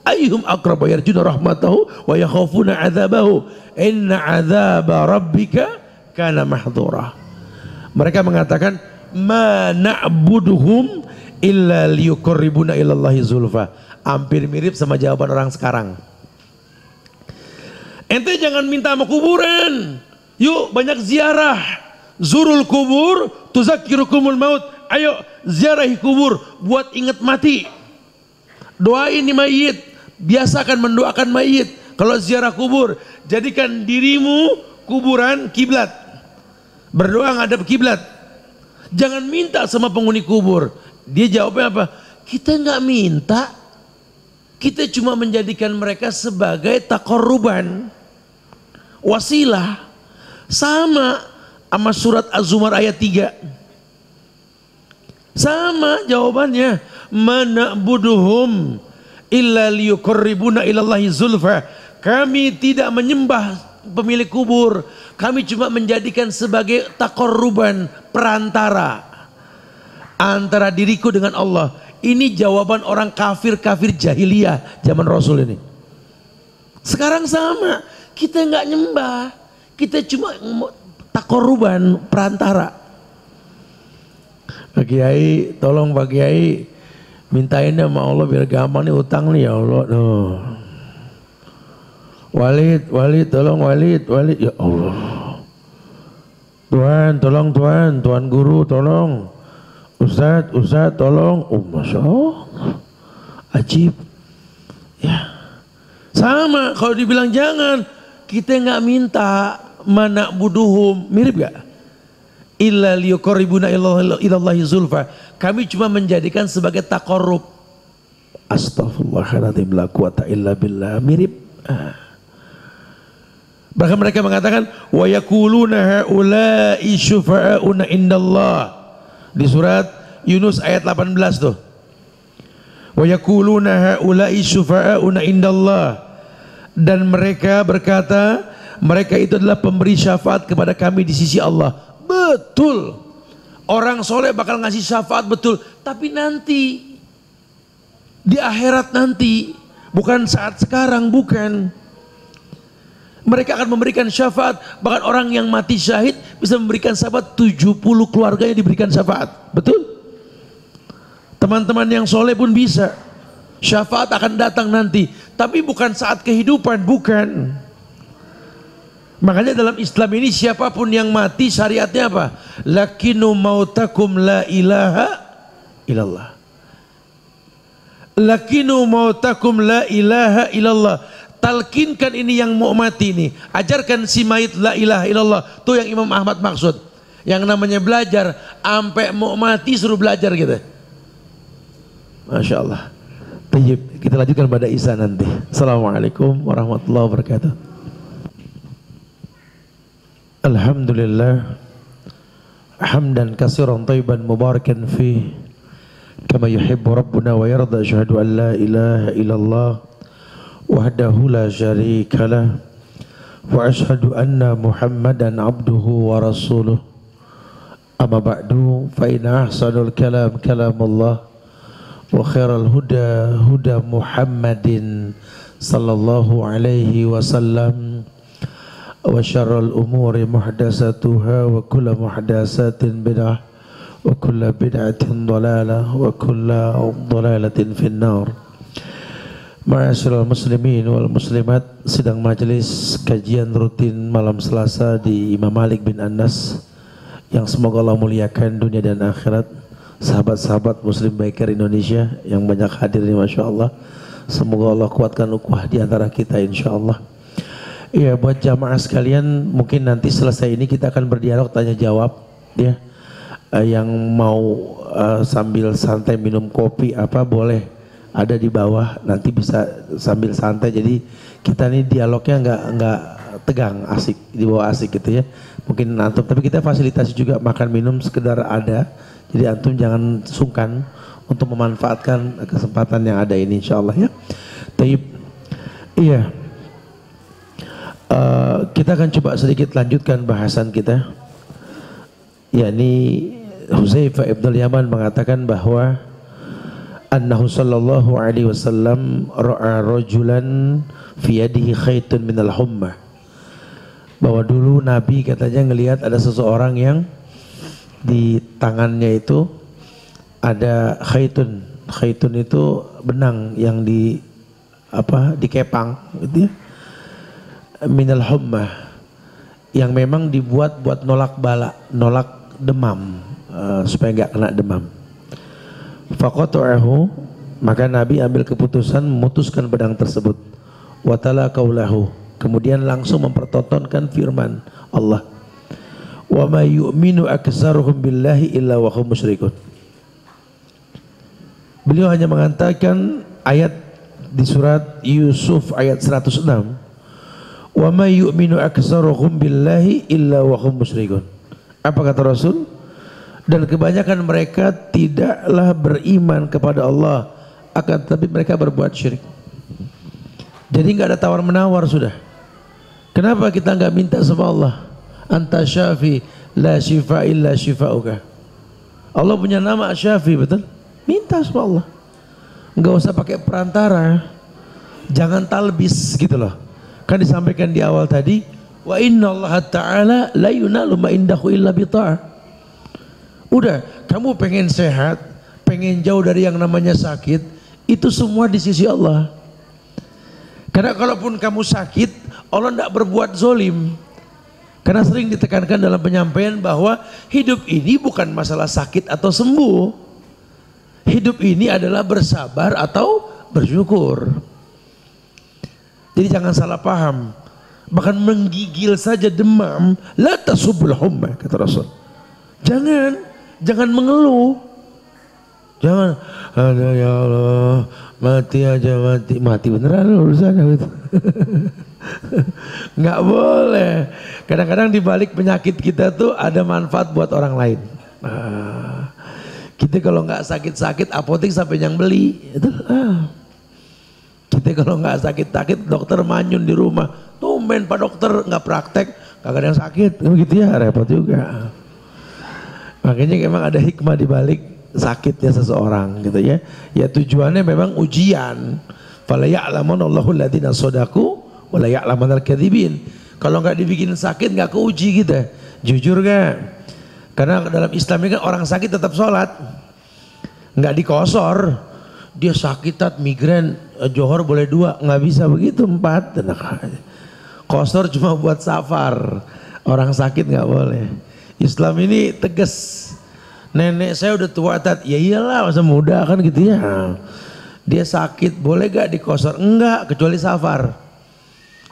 ayyuhum aqrabu yarjuna rahmatahu wa yakhafuna 'adzabahu inna 'adzaba rabbika kana mahdhura. Mereka mengatakan ma na'buduhum illa liyuqarribuna ilallahi zulfa. Hampir mirip sama jawaban orang sekarang. Ente jangan minta sama kuburan, yuk banyak ziarah. Zurul kubur tuzakkirukumul maut. Ayo ziarahi kubur buat ingat mati. Doain di mayit, biasakan mendoakan mayit. Kalau ziarah kubur, jadikan dirimu kuburan kiblat. Berdoa ngadep kiblat. Jangan minta sama penghuni kubur. Dia jawabnya apa? Kita nggak minta, kita cuma menjadikan mereka sebagai taqarruban, wasilah. Sama surat Az-Zumar ayat 3. Sama jawabannya. Mana'buduhum illa liyuqarribuna ilallahi zulfa. Kami tidak menyembah pemilik kubur, kami cuma menjadikan sebagai taqarruban, perantara antara diriku dengan Allah. Ini jawaban orang kafir-kafir jahiliyah zaman Rasul ini. Sekarang sama, kita nggak nyembah, kita cuma taqarruban, perantara. Pak Kiai, tolong Pak Kiai, mintain sama Allah biar gampang nih utang nih ya Allah. Tuh. Walid, tolong Walid, ya Allah. Tuhan, tolong Tuhan guru tolong. Ustadz tolong. Oh Masya Allah, ajib. Ya, sama kalau dibilang jangan, kita nggak minta mana buduhum, mirip gak? Illa liyuqarribuna ilallahi zulfa. Kami cuma menjadikan sebagai taqarrub. Astaghfirullahaladzim, la quwata illa billah. Mirip. Bahkan mereka mengatakan wa yaquluna haula'i syufa'auna indallah. Di surat Yunus ayat 18 tuh. Wa yaquluna haula'i syufa'auna indallah. Dan mereka berkata, mereka itu adalah pemberi syafaat kepada kami di sisi Allah. Betul. Orang soleh bakal ngasih syafaat, betul. Tapi nanti di akhirat nanti, bukan saat sekarang, bukan. Mereka akan memberikan syafaat. Bahkan orang yang mati syahid bisa memberikan syafaat, 70 keluarganya diberikan syafaat. Betul? Teman-teman yang soleh pun bisa. Syafaat akan datang nanti. Tapi bukan saat kehidupan, bukan. Makanya dalam Islam ini siapapun yang mati syariatnya apa? Lakinu mautakum la ilaha illallah. Lakinu mautakum la ilaha illallah. Talkinkan ini yang mau mati ini. Ajarkan si mayit la ilaha illallah. Itu yang Imam Ahmad maksud. Yang namanya belajar. Sampai mau mati suruh belajar gitu. Masya Allah. Tayyib. Kita lanjutkan pada Isa nanti. Assalamualaikum warahmatullahi wabarakatuh. Alhamdulillah. Hamdan kasiran tayyiban mubarakan fi. Kama yuhibbu Rabbuna wa yarda. Asyhadu an la ilaha illallah. Wahdahu la syarika lah. Wa ashhadu anna Muhammadan abduhu wa rasuluh. Amma ba'du, fa inna ahsanul kalam kalamullah, wa khairal huda huda Muhammadin sallallahu alaihi wasallam, wa syarrul umuri muhdatsatuha, wa kullu muhdatsatin bid'ah, wa kullu bid'atin dhalalah, wa kullu dhalalatin finnar. Ma'asyiral muslimin wal muslimat, sidang majelis kajian rutin malam Selasa di Imam Malik bin Anas yang semoga Allah muliakan dunia dan akhirat. Sahabat-sahabat muslim biker Indonesia yang banyak hadir ini, Masya Allah. Semoga Allah kuatkan ukhuwah di antara kita, insya Allah. Iya, buat jamaah sekalian, mungkin nanti selesai ini kita akan berdialog tanya jawab ya. Yang mau sambil santai minum kopi apa boleh ada di bawah, nanti bisa sambil santai. Jadi kita ini dialognya nggak tegang, asik, di bawah asik gitu ya. Mungkin antum, tapi kita fasilitasi juga makan minum sekedar ada. Jadi antum jangan sungkan untuk memanfaatkan kesempatan yang ada ini, insya Allah ya. Taib, iya. Kita akan coba sedikit lanjutkan bahasan kita. Yakni Hudzaifah ibn Yaman mengatakan bahwa annahu sallallahu alaihi wasallam ra'a rajulan fi yadihi khaitun minal hummah. Bahwa dulu Nabi katanya ngelihat ada seseorang yang di tangannya itu ada khaitun. Khaitun itu benang yang dikepang gitu ya. Minal hummah, yang memang dibuat buat nolak bala, nolak demam, supaya enggak kena demam. Faqata'ahu, maka Nabi ambil keputusan memutuskan pedang tersebut. Wa tala qaulahu, kemudian langsung mempertontonkan firman Allah. Wa may yu'minu aktsaruhum billahi illa wa hum musyrikun. Beliau hanya mengatakan ayat di surat Yusuf ayat 106. Wa may yu'minu aktsaruhum billahi illa wa hum musyrikun. Apa kata Rasul? Dan kebanyakan mereka tidaklah beriman kepada Allah, akan tetapi mereka berbuat syirik. Jadi nggak ada tawar menawar sudah. Kenapa kita nggak minta sama Allah? Anta syafi la syifa illa syifauka. Allah punya nama Syafi, betul? Minta sama Allah. Nggak usah pakai perantara. Jangan talbis gitu loh. Kan disampaikan di awal tadi, wa inna Allah ta'ala la yunalu ma indahu illa bita'ah. Udah, kamu pengen sehat, pengen jauh dari yang namanya sakit, itu semua di sisi Allah. Karena kalaupun kamu sakit, Allah tidak berbuat zolim. Karena sering ditekankan dalam penyampaian bahwa hidup ini bukan masalah sakit atau sembuh. Hidup ini adalah bersabar atau bersyukur. Jadi jangan salah paham. Bahkan menggigil saja demam, la tasubul humma, kata Rasul. Jangan mengeluh. Jangan, aduh ya Allah, mati aja mati beneran urusan gitu. Nggak boleh. Kadang-kadang di balik penyakit kita tuh ada manfaat buat orang lain. Kita kalau nggak sakit-sakit apotek sampai yang beli itu. Kita kalau nggak sakit-sakit dokter manyun di rumah. Tumben Pak Dokter nggak praktek, kagak ada yang sakit, begitu ya, repot juga. Makanya memang ada hikmah di balik sakitnya seseorang gitu ya. Ya tujuannya memang ujian. Fala ya'lamanallahu alladziina shadaqu wa la ya'lamanal kadzibin. Kalau nggak dibikin sakit nggak keuji kita. Jujur gak? Karena dalam Islam ini kan orang sakit tetap sholat, nggak dikosor. Dia sakit migren, johor boleh 2, nggak bisa begitu 4. Kosor cuma buat safar, orang sakit nggak boleh. Islam ini tegas. Nenek saya udah tua tat, ya iyalah masa muda kan gitu ya. Dia sakit boleh gak dikosor? Enggak, kecuali safar.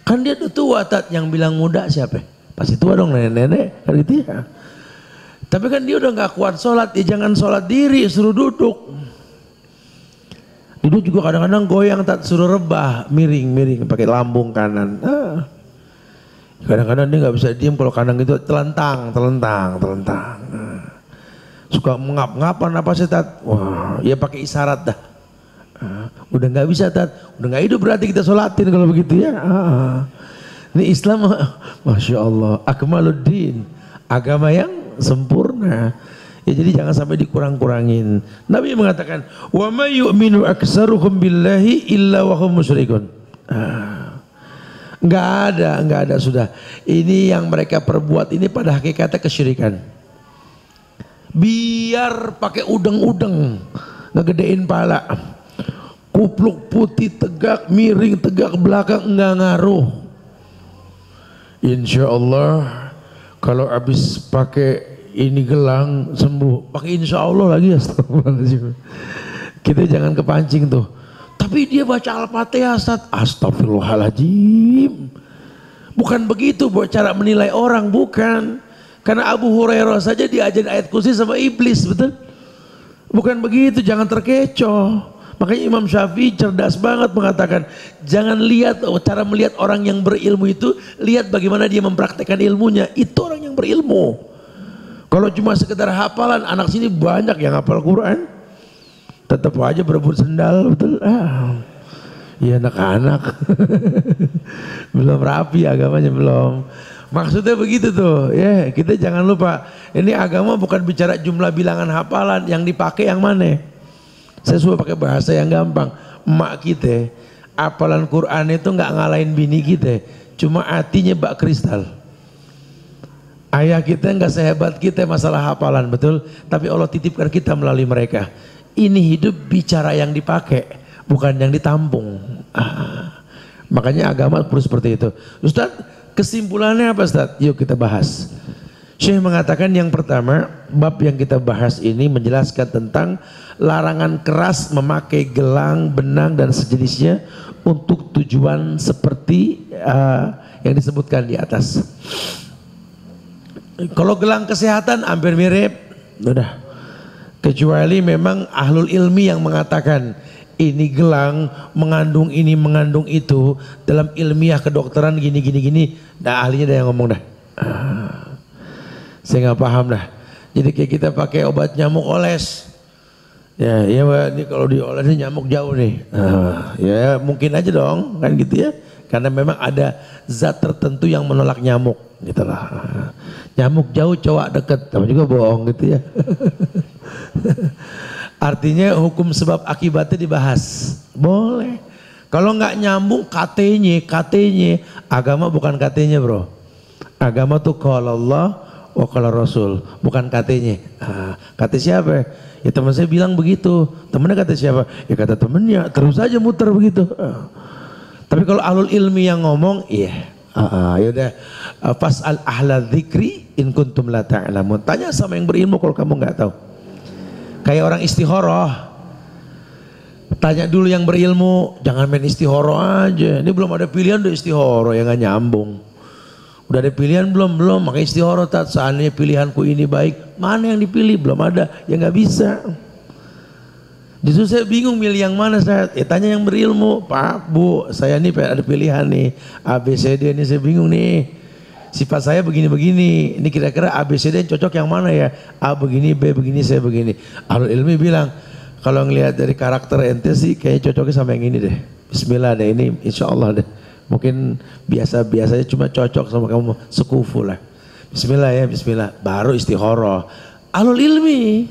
Kan dia udah tua tat, yang bilang muda siapa? Pasti tua dong nenek-nenek kan gitu ya. Tapi kan dia udah nggak kuat sholat, ya jangan sholat diri, suruh duduk. Duduk juga kadang-kadang goyang tat, suruh rebah, miring-miring pakai lambung kanan. Kadang-kadang dia nggak bisa diem kalau kadang itu telentang. Suka mengap-ngapan apa sih tat? Wah, ya pakai isyarat dah. Udah nggak bisa tat, udah nggak hidup berarti kita sholatin kalau begitu ya. Ini Islam, masya Allah, akmaluddin, agama yang sempurna. Ya jadi jangan sampai dikurang-kurangin. Nabi mengatakan, wa may yu'minu aktsaruhum billahi illa wa hum musyrikun. Enggak ada sudah. Ini yang mereka perbuat ini pada hakikatnya kesyirikan. Biar pakai udeng-udeng, ngegedein pala, kupluk putih tegak, miring tegak belakang, enggak ngaruh. Insya Allah kalau habis pakai ini gelang sembuh, pakai insya Allah lagi, astagfirullahaladzim. Kita jangan kepancing tuh. Tapi dia baca Al-Fatihah, astagfirullahaladzim. Bukan begitu buat cara menilai orang, bukan. Karena Abu Hurairah saja diajarin ayat kursi sama iblis, betul? Bukan begitu, jangan terkecoh. Makanya Imam Syafi'i cerdas banget mengatakan, jangan lihat cara melihat orang yang berilmu itu, lihat bagaimana dia mempraktekkan ilmunya. Itu orang yang berilmu. Kalau cuma sekedar hafalan, anak sini banyak yang hafal Quran, tetap aja berebut sendal, betul? Ya anak-anak belum rapi agamanya, belum. Maksudnya begitu tuh ya. Kita jangan lupa, ini agama bukan bicara jumlah bilangan hafalan, yang dipakai yang mana. Saya suka pakai bahasa yang gampang. Emak kita hafalan Quran itu nggak ngalahin bini kita, cuma hatinya bak kristal. Ayah kita nggak sehebat kita masalah hafalan, betul? Tapi Allah titipkan kita melalui mereka. Ini hidup bicara yang dipakai, bukan yang ditampung. Makanya agama perlu seperti itu. Ustaz, kesimpulannya apa Ustaz? Yuk kita bahas. Syekh mengatakan yang pertama, bab yang kita bahas ini menjelaskan tentang larangan keras memakai gelang, benang dan sejenisnya untuk tujuan seperti yang disebutkan di atas. Kalau gelang kesehatan hampir mirip, udah. Kecuali memang ahlul ilmi yang mengatakan ini gelang mengandung ini mengandung itu, dalam ilmiah kedokteran gini. Nah ahlinya dah yang ngomong dah. Saya nggak paham dah. Jadi kayak kita pakai obat nyamuk oles. Ya ini kalau dioles nyamuk jauh nih. Ya mungkin aja dong kan gitu ya. Karena memang ada zat tertentu yang menolak nyamuk, gitulah. Nyamuk jauh, cowok deket, tapi juga bohong gitu ya. Artinya hukum sebab akibatnya dibahas, boleh. Kalau nggak nyambung katanya, agama bukan katanya bro. Agama tuh kalau Allah, kalau Rasul, bukan katanya. Kata siapa? Ya teman saya bilang begitu. Temennya kata siapa? Ya kata temennya. Terus aja muter begitu. Tapi kalau ahlul ilmi yang ngomong, iya. Yaudah, fas'al ahla dzikri in kuntum la ta'lamun. Tanya sama yang berilmu kalau kamu nggak tahu. Kayak orang istikharah. Tanya dulu yang berilmu, jangan main istikharah aja. Ini belum ada pilihan udah istikharah, yang nggak nyambung. Udah ada pilihan belum? Maka istikharah seandainya pilihanku ini baik, mana yang dipilih? Belum ada, ya nggak bisa. Justru saya bingung milih yang mana Ustaz. Tanya yang berilmu. Pak, Bu, saya nih ada pilihan nih. A, B, C, D ini saya bingung nih. Sifat saya begini-begini. Ini kira-kira A, B, C, D cocok yang mana ya? A begini, B begini, C begini. Ahlul ilmi bilang, kalau ngelihat dari karakter ente sih kayaknya cocoknya sama yang ini deh. Bismillah deh, ini insya Allah deh. Mungkin biasa-biasanya cuma cocok sama kamu sekufu lah. Bismillah ya, bismillah. Baru istikharah. Ahlul ilmi.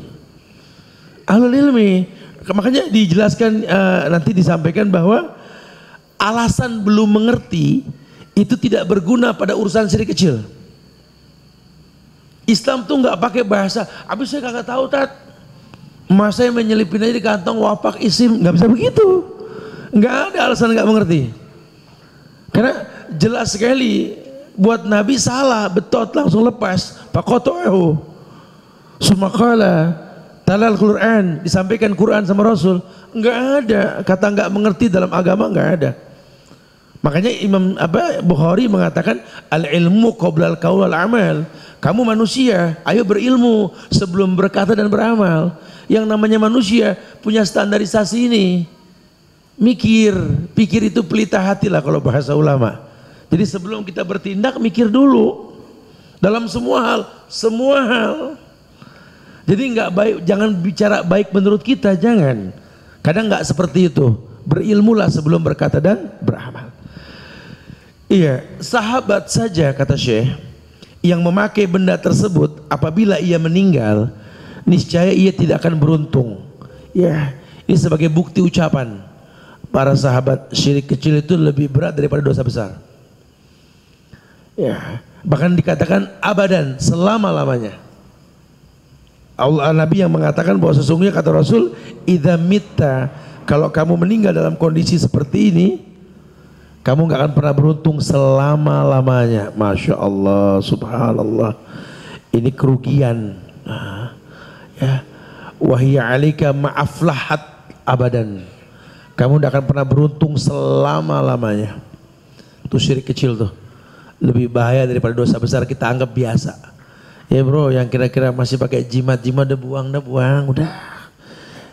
Makanya dijelaskan nanti disampaikan bahwa alasan belum mengerti itu tidak berguna pada urusan syirik kecil. Islam tuh nggak pakai bahasa, abis saya kagak tahu tat, mas saya menyelipin aja di kantong wapak isim, nggak bisa begitu. Nggak ada alasan nggak mengerti. Karena jelas sekali buat Nabi salah, betot langsung lepas. Faqata'ahu sumakala talal Quran, disampaikan Quran sama Rasul. Enggak ada kata enggak mengerti dalam agama, enggak ada. Makanya Imam Bukhari mengatakan al ilmu qabla al qaul wal amal. Kamu manusia, ayo berilmu sebelum berkata dan beramal. Yang namanya manusia punya standarisasi ini. Pikir itu pelita hati lah kalau bahasa ulama. Jadi sebelum kita bertindak mikir dulu dalam semua hal. Jadi nggak baik, jangan bicara baik menurut kita, jangan. Kadang nggak seperti itu. Berilmulah sebelum berkata dan beramal. Iya, sahabat saja kata Syekh yang memakai benda tersebut apabila ia meninggal, niscaya ia tidak akan beruntung. Ya, ini sebagai bukti ucapan para sahabat syirik kecil itu lebih berat daripada dosa besar. Ya, bahkan dikatakan abadan, selama-lamanya. Allah Nabi yang mengatakan bahwa sesungguhnya kata Rasul, idza mitta, kalau kamu meninggal dalam kondisi seperti ini, kamu nggak akan pernah beruntung selama-lamanya. Masya Allah, subhanallah, ini kerugian. Ya, wahya alika ma'aflahat abadan, kamu tidak akan pernah beruntung selama-lamanya. Itu syirik kecil tuh, lebih bahaya daripada dosa besar kita anggap biasa. Ya bro, yang kira-kira masih pakai jimat udah buang, udah.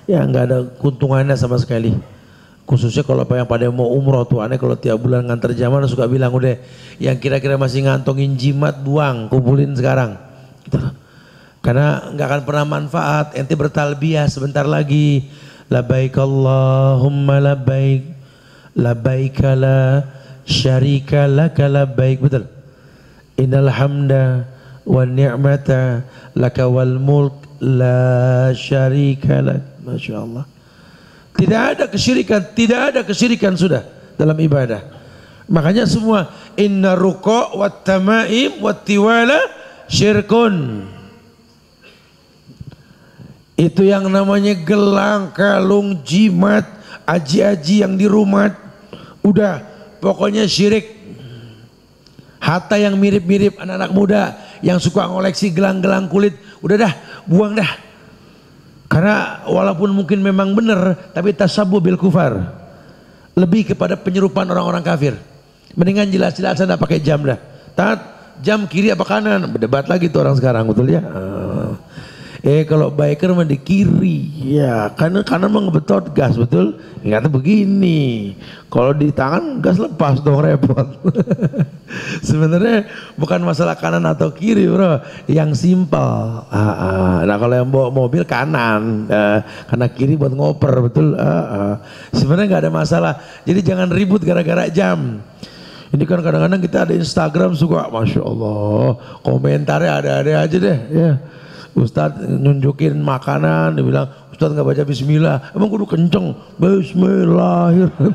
Ya nggak ada keuntungannya sama sekali. Khususnya kalau yang pada mau umroh tuh, aneh kalau tiap bulan nganter jamaah suka bilang udah, yang kira-kira masih ngantongin jimat buang, kumpulin sekarang. Gitu. Karena nggak akan pernah manfaat. Ente bertalbiyah sebentar lagi, labbaik Allahumma labbaik, labbaik la syarika laka labbaik, betul. Innal hamda wa ni'mata laka wal mulk la syarika lak. Masya Allah. Tidak ada kesyirikan sudah dalam ibadah. Makanya semua inna ruqa wat tamaim wat tiwala syirkun. Itu yang namanya gelang, kalung, jimat, aji-aji yang di rumah, udah pokoknya syirik. Hatta yang mirip-mirip anak-anak muda yang suka ngoleksi gelang-gelang kulit, udah dah, buang dah. Karena walaupun mungkin memang benar, tapi tasabbu bil kufar, lebih kepada penyerupan orang-orang kafir. Mendingan jelas-jelas anda pakai jam dah. Tat, jam kiri apa kanan? Berdebat lagi tuh orang sekarang, betul ya? Kalau biker mah di kiri, ya kanan mah ngebetot gas, betul? Ingatnya begini, kalau di tangan gas lepas dong, repot. Sebenarnya bukan masalah kanan atau kiri bro, yang simpel. Nah kalau yang bawa mobil kanan, karena kiri buat ngoper, betul? Sebenarnya nggak ada masalah. Jadi jangan ribut gara-gara jam. Ini kan kadang-kadang kita ada Instagram suka, masya Allah, komentarnya ada-ada aja deh. Ya. Ustadz nunjukin makanan, dia bilang Ustadz nggak baca Bismillah, emang kudu kenceng, Bismillahirrahmanirrahim.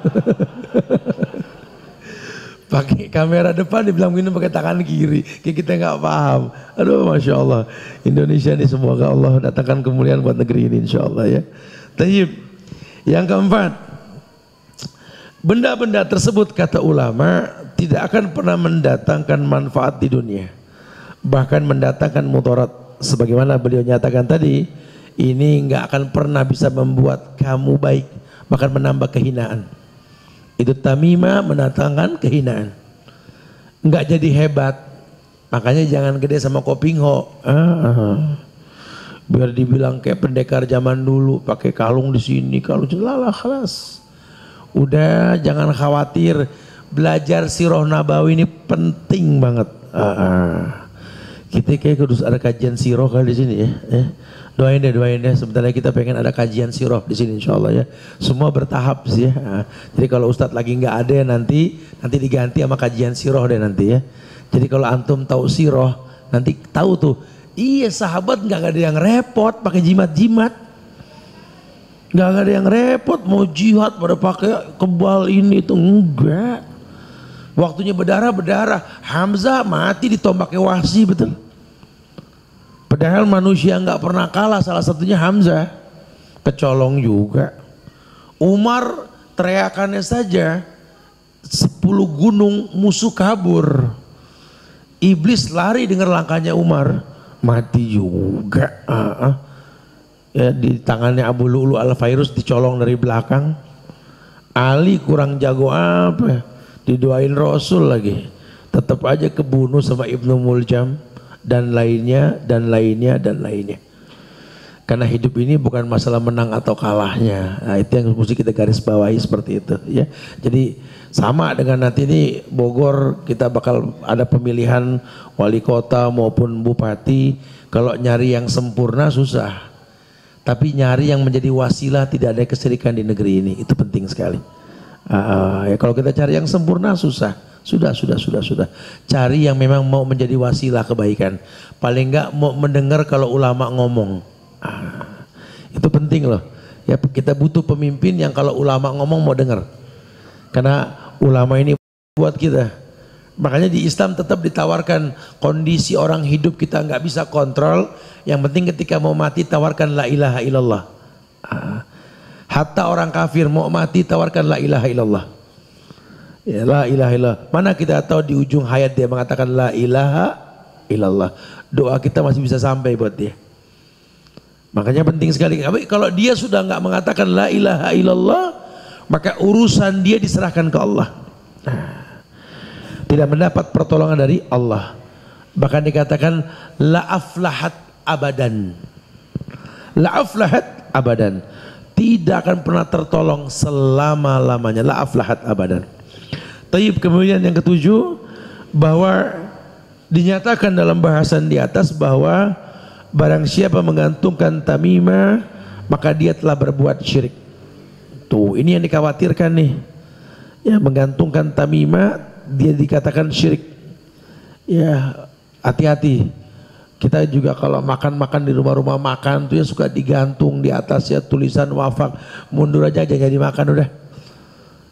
Pakai kamera depan dibilang minum pakai tangan kiri, kayak kita nggak paham. Aduh, masya Allah, Indonesia ini semoga Allah datangkan kemuliaan buat negeri ini, insya Allah ya. Tayyib. Yang keempat, benda-benda tersebut kata ulama tidak akan pernah mendatangkan manfaat di dunia, bahkan mendatangkan mudarat. Sebagaimana beliau nyatakan tadi, ini nggak akan pernah bisa membuat kamu baik, bahkan menambah kehinaan. Itu tamimah, mendatangkan kehinaan, nggak jadi hebat. Makanya jangan gede sama kopingho. Biar dibilang kayak pendekar zaman dulu, pakai kalung di sini, kalung lah kelas. Udah jangan khawatir, belajar sirah Nabawi ini penting banget. Kita kayak harus ada kajian sirah kali di sini ya. Doain deh. Sebentar lagi kita pengen ada kajian sirah di sini insya Allah ya. Semua bertahap sih ya. Jadi kalau Ustadz lagi nggak ada nanti diganti sama kajian sirah deh nanti ya. Jadi kalau antum tahu sirah nanti tahu tuh. Iya sahabat nggak ada yang repot pakai jimat-jimat, nggak ada yang repot mau jihad pada pakai kebal ini itu enggak. Waktunya berdarah, Hamzah mati ditombaknya Wahsy betul. Padahal manusia nggak pernah kalah, salah satunya Hamzah, kecolong juga. Umar teriakannya saja 10 gunung musuh kabur. Iblis lari dengar langkahnya Umar. Mati juga. Ya, di tangannya Abu Lu'lu al-Fairuz dicolong dari belakang. Ali kurang jago apa? Didoain Rasul lagi. Tetap aja kebunuh sama Ibnu Muljam dan lainnya. Karena hidup ini bukan masalah menang atau kalahnya. Nah, itu yang mesti kita garis bawahi seperti itu ya. Jadi sama dengan nanti ini Bogor kita bakal ada pemilihan wali kota maupun bupati. Kalau nyari yang sempurna susah. Tapi nyari yang menjadi wasilah tidak ada kesyirikan di negeri ini. Itu penting sekali. Ya kalau kita cari yang sempurna susah. Sudah. Cari yang memang mau menjadi wasilah kebaikan. Paling enggak mau mendengar kalau ulama ngomong. Itu penting loh. Ya kita butuh pemimpin yang kalau ulama ngomong mau dengar. Karena ulama ini buat kita. Makanya di Islam tetap ditawarkan kondisi orang hidup kita nggak bisa kontrol. Yang penting ketika mau mati tawarkan la ilaha illallah. Hatta orang kafir mau mati tawarkan la ilaha illallah. Ya la ilaha illallah. Mana kita tahu di ujung hayat dia mengatakan la ilaha illallah. Doa kita masih bisa sampai buat dia. Makanya penting sekali. Kalau dia sudah nggak mengatakan la ilaha illallah, maka urusan dia diserahkan ke Allah. Tidak mendapat pertolongan dari Allah. Bahkan dikatakan la aflahat abadan. La aflahat abadan. Tidak akan pernah tertolong selama-lamanya. La aflahat abadan. Taib, kemudian yang ketujuh, bahwa dinyatakan dalam bahasan di atas bahwa barang siapa menggantungkan tamimah maka dia telah berbuat syirik. Tuh, ini yang dikhawatirkan nih. Ya, menggantungkan tamimah dia dikatakan syirik. Ya, hati-hati. Kita juga kalau makan-makan di rumah-rumah makan tuh ya suka digantung di atas ya tulisan wafak. Mundur aja jangan dimakan udah.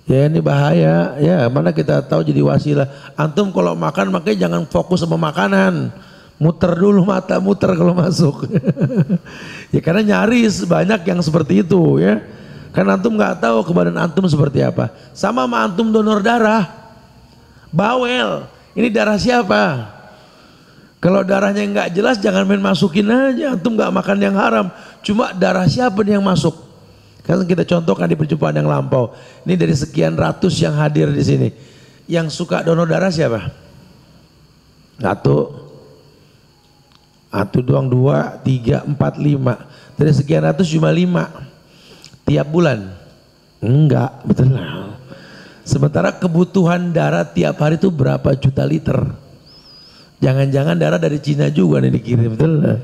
Ya ini bahaya. Ya, mana kita tahu jadi wasilah. Antum kalau makan makanya jangan fokus sama makanan. Muter dulu mata, muter kalau masuk. Ya karena nyaris banyak yang seperti itu ya. Karena antum nggak tahu kebadan antum seperti apa. Sama antum donor darah, bawel. Ini darah siapa? Kalau darahnya nggak jelas jangan main masukin aja. Antum nggak makan yang haram. Cuma darah siapa nih yang masuk? Kan kita contohkan di perjumpaan yang lampau. Ini dari sekian ratus yang hadir di sini. Yang suka donor darah siapa? Satu doang, 2, 3, 4, 5. Dari sekian ratus cuma 5 tiap bulan. Enggak, betul lah. Sementara kebutuhan darah tiap hari itu berapa juta liter. Jangan-jangan darah dari Cina juga nih dikirim, betul lah.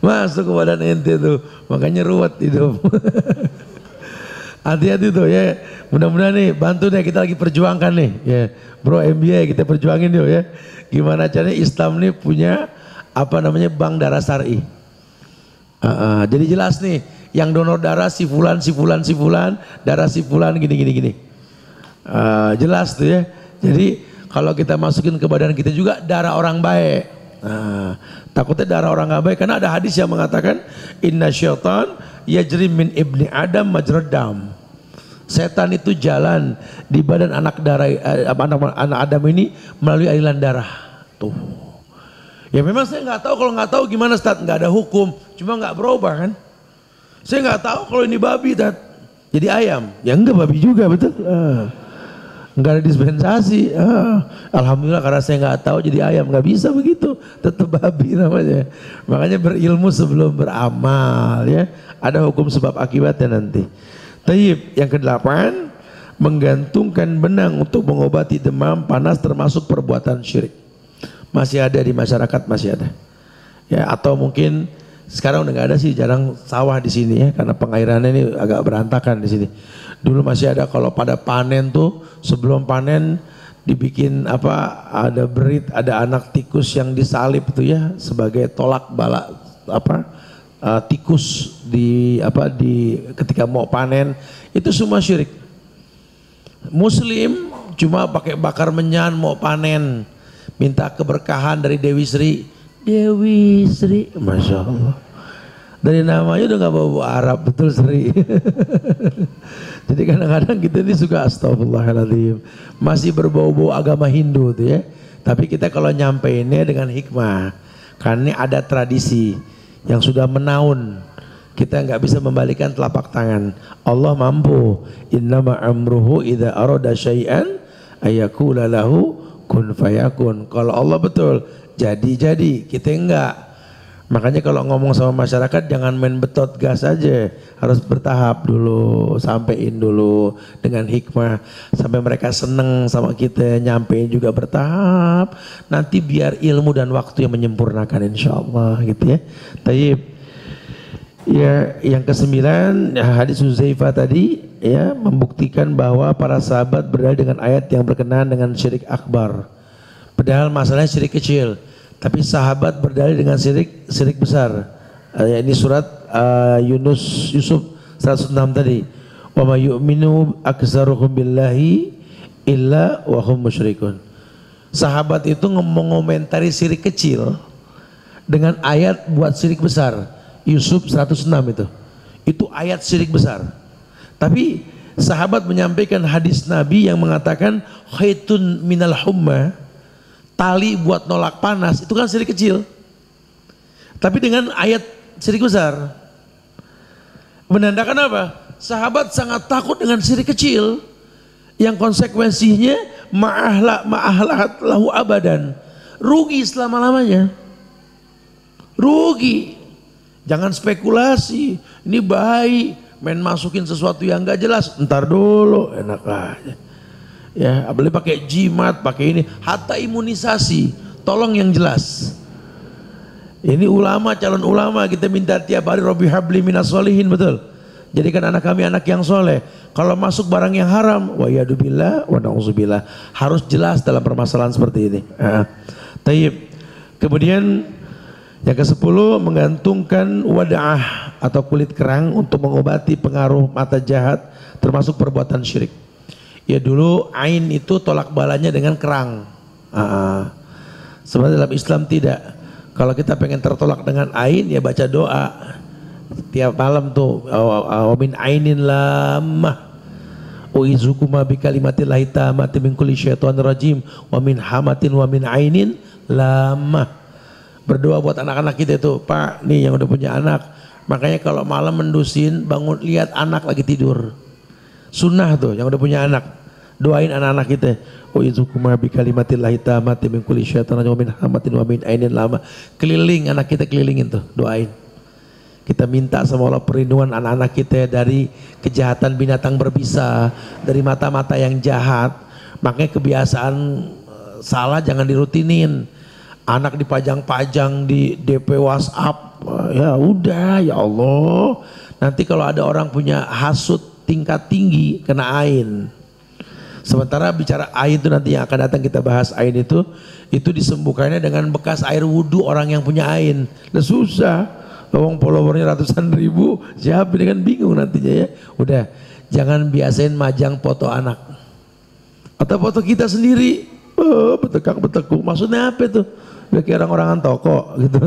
Masuk ke badan ente tuh, makanya ruwet hidup. Hati-hati tuh ya. Mudah-mudahan nih bantu deh, kita lagi perjuangkan nih ya. Bro MBA kita perjuangin yuk ya. Gimana caranya Islam nih punya apa namanya bank darah syar'i. Jadi jelas nih yang donor darah si fulan, darah si fulan gini. Jelas tuh ya. Jadi kalau kita masukin ke badan kita juga darah orang baik. Takutnya darah orang gak baik karena ada hadis yang mengatakan inna syaitan yajri min ibni adam majrad dam. Setan itu jalan di badan anak Adam ini melalui aliran darah. Tuh. Ya memang saya nggak tahu, kalau nggak tahu gimana Ustaz, nggak ada hukum, cuma nggak berubah kan. Saya nggak tahu kalau ini babi Tad. Jadi ayam, ya enggak babi juga betul. nggak ada dispensasi. Alhamdulillah karena saya nggak tahu jadi ayam, nggak bisa begitu, tetap babi namanya. Makanya berilmu sebelum beramal ya. Ada hukum sebab akibatnya nanti. Tayyib, yang kedelapan, menggantungkan benang untuk mengobati demam panas termasuk perbuatan syirik. Masih ada di masyarakat, masih ada. Ya, atau mungkin sekarang udah nggak ada sih, jarang sawah di sini ya, karena pengairannya ini agak berantakan di sini. Dulu masih ada, kalau pada panen tuh, sebelum panen dibikin apa, ada berit, ada anak tikus yang disalib itu ya sebagai tolak bala apa tikus di apa di ketika mau panen, itu semua syirik. Muslim cuma pakai bakar menyan mau panen, minta keberkahan dari Dewi Sri. Dewi Sri, Masya Allah. Dari namanya udah gak bawa Arab, betul Sri. Jadi kadang-kadang kita ini suka astagfirullahaladzim, masih berbau-bau agama Hindu tuh ya. Tapi kita kalau nyampeinnya dengan hikmah, karena ada tradisi yang sudah menaun, kita nggak bisa membalikan telapak tangan. Allah mampu. Innama amruhu idza arada syai'an ayaqula lahu kun fayakun. Kalau Allah betul jadi, kita enggak. Makanya kalau ngomong sama masyarakat jangan main betot gas aja, harus bertahap dulu, sampein dulu dengan hikmah sampai mereka seneng sama kita, nyampein juga bertahap. Nanti biar ilmu dan waktu yang menyempurnakan insyaallah gitu ya. Tayyib. Ya, yang kesembilan, hadis Hudzaifah tadi ya membuktikan bahwa para sahabat berdalil dengan ayat yang berkenaan dengan syirik akbar. Padahal masalahnya syirik kecil, tapi sahabat berdalil dengan syirik besar. Ini surat Yusuf 106 tadi. Wa may yu'minu aktsaruhum billahi illa wa hum musyrikun. Sahabat itu mengomentari syirik kecil dengan ayat buat syirik besar. Yusuf 106 itu ayat syirik besar. Tapi sahabat menyampaikan hadis Nabi yang mengatakan khaitun minal humma, tali buat nolak panas, itu kan syirik kecil. Tapi dengan ayat syirik besar menandakan apa? Sahabat sangat takut dengan syirik kecil yang konsekuensinya ma'ahlat lahu abadan, rugi selama-lamanya. Rugi. Jangan spekulasi, ini baik, main masukin sesuatu yang gak jelas, ntar dulu, enak aja. Ya, apalagi pakai jimat, pakai ini, hatta imunisasi, tolong yang jelas. Ini ulama, calon ulama, kita minta tiap hari Rabbi habli minas solihin, betul. Jadikan anak kami anak yang soleh. Kalau masuk barang yang haram, wa yadubillah, wa na'udzubillah, harus jelas dalam permasalahan seperti ini. Tayyib. Kemudian yang ke-10, menggantungkan wada'ah atau kulit kerang untuk mengobati pengaruh mata jahat termasuk perbuatan syirik. Ya dulu ain itu tolak balanya dengan kerang. Sebenarnya dalam Islam tidak. Kalau kita pengen tertolak dengan ain ya baca doa. Tiap malam tuh wa min ainin lamah uizukuma bi kalimatillahi tammati min kulli syaitonir rajim wa min hamatin wa min ainin lamah. Berdoa buat anak-anak kita itu, Pak, nih yang udah punya anak, makanya kalau malam mendusin bangun lihat anak lagi tidur. Sunnah tuh yang udah punya anak, doain anak-anak kita. Oh izukuma bi kalimatillahi tammati min kulli syaitonir rajim wa min hamatin wa min ainin lamah. Keliling anak kita, kelilingin tuh, doain. Kita minta sama Allah perlindungan anak-anak kita dari kejahatan binatang berbisa, dari mata-mata yang jahat. Makanya kebiasaan salah jangan dirutinin. Anak dipajang-pajang di DP WhatsApp, ya udah, ya Allah. Nanti kalau ada orang punya hasut tingkat tinggi kena ain. Sementara bicara ain itu nanti yang akan datang kita bahas ain itu disembuhkannya dengan bekas air wudhu orang yang punya ain. Nah, susah. Lowong followernya ratusan ribu, siapa ini kan bingung nantinya ya. Udah, jangan biasain majang foto anak atau foto kita sendiri. Betekak-betekuk, maksudnya apa itu? Udah kayak orang-orangan toko gitu.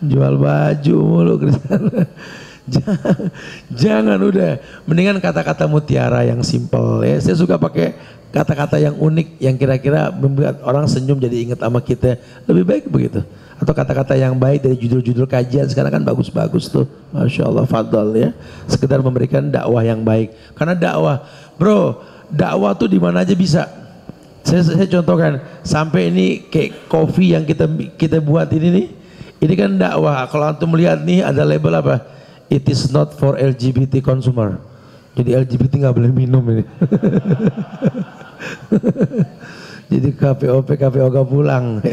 Jual baju mulu Kristen. Jangan, udah. Mendingan kata-kata mutiara yang simple ya. Saya suka pakai kata-kata yang unik yang kira-kira membuat orang senyum jadi ingat sama kita. Lebih baik begitu. Atau kata-kata yang baik dari judul-judul kajian sekarang kan bagus-bagus tuh. Masya Allah, fadl ya. Sekedar memberikan dakwah yang baik. Karena dakwah, bro, dakwah tuh di mana aja bisa. Saya contohkan, sampai ini kayak kopi yang kita buat ini kan dakwah. Kalau antum melihat nih ada label apa? It is not for LGBT consumer. Jadi LGBT nggak boleh minum ini. Jadi KPOP gak pulang.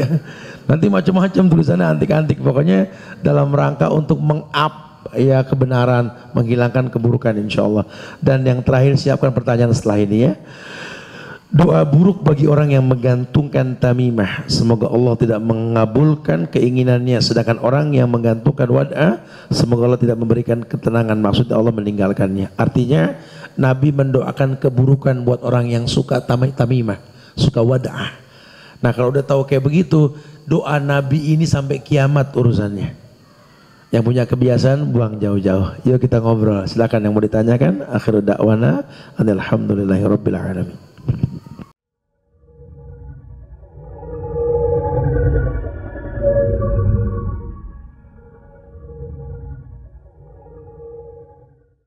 Nanti macam-macam tulisannya antik-antik. Pokoknya dalam rangka untuk meng-up ya kebenaran, menghilangkan keburukan insya Allah. Dan yang terakhir, siapkan pertanyaan setelah ini ya. Doa buruk bagi orang yang menggantungkan tamimah, semoga Allah tidak mengabulkan keinginannya. Sedangkan orang yang menggantungkan wad'ah, semoga Allah tidak memberikan ketenangan, maksudnya Allah meninggalkannya. Artinya Nabi mendoakan keburukan buat orang yang suka tamimah, suka wad'ah. Nah kalau udah tahu kayak begitu, doa Nabi ini sampai kiamat urusannya. Yang punya kebiasaan buang jauh-jauh. Yuk kita ngobrol, silakan yang mau ditanyakan. Akhiru da'wana alhamdulillahirabbil alamin.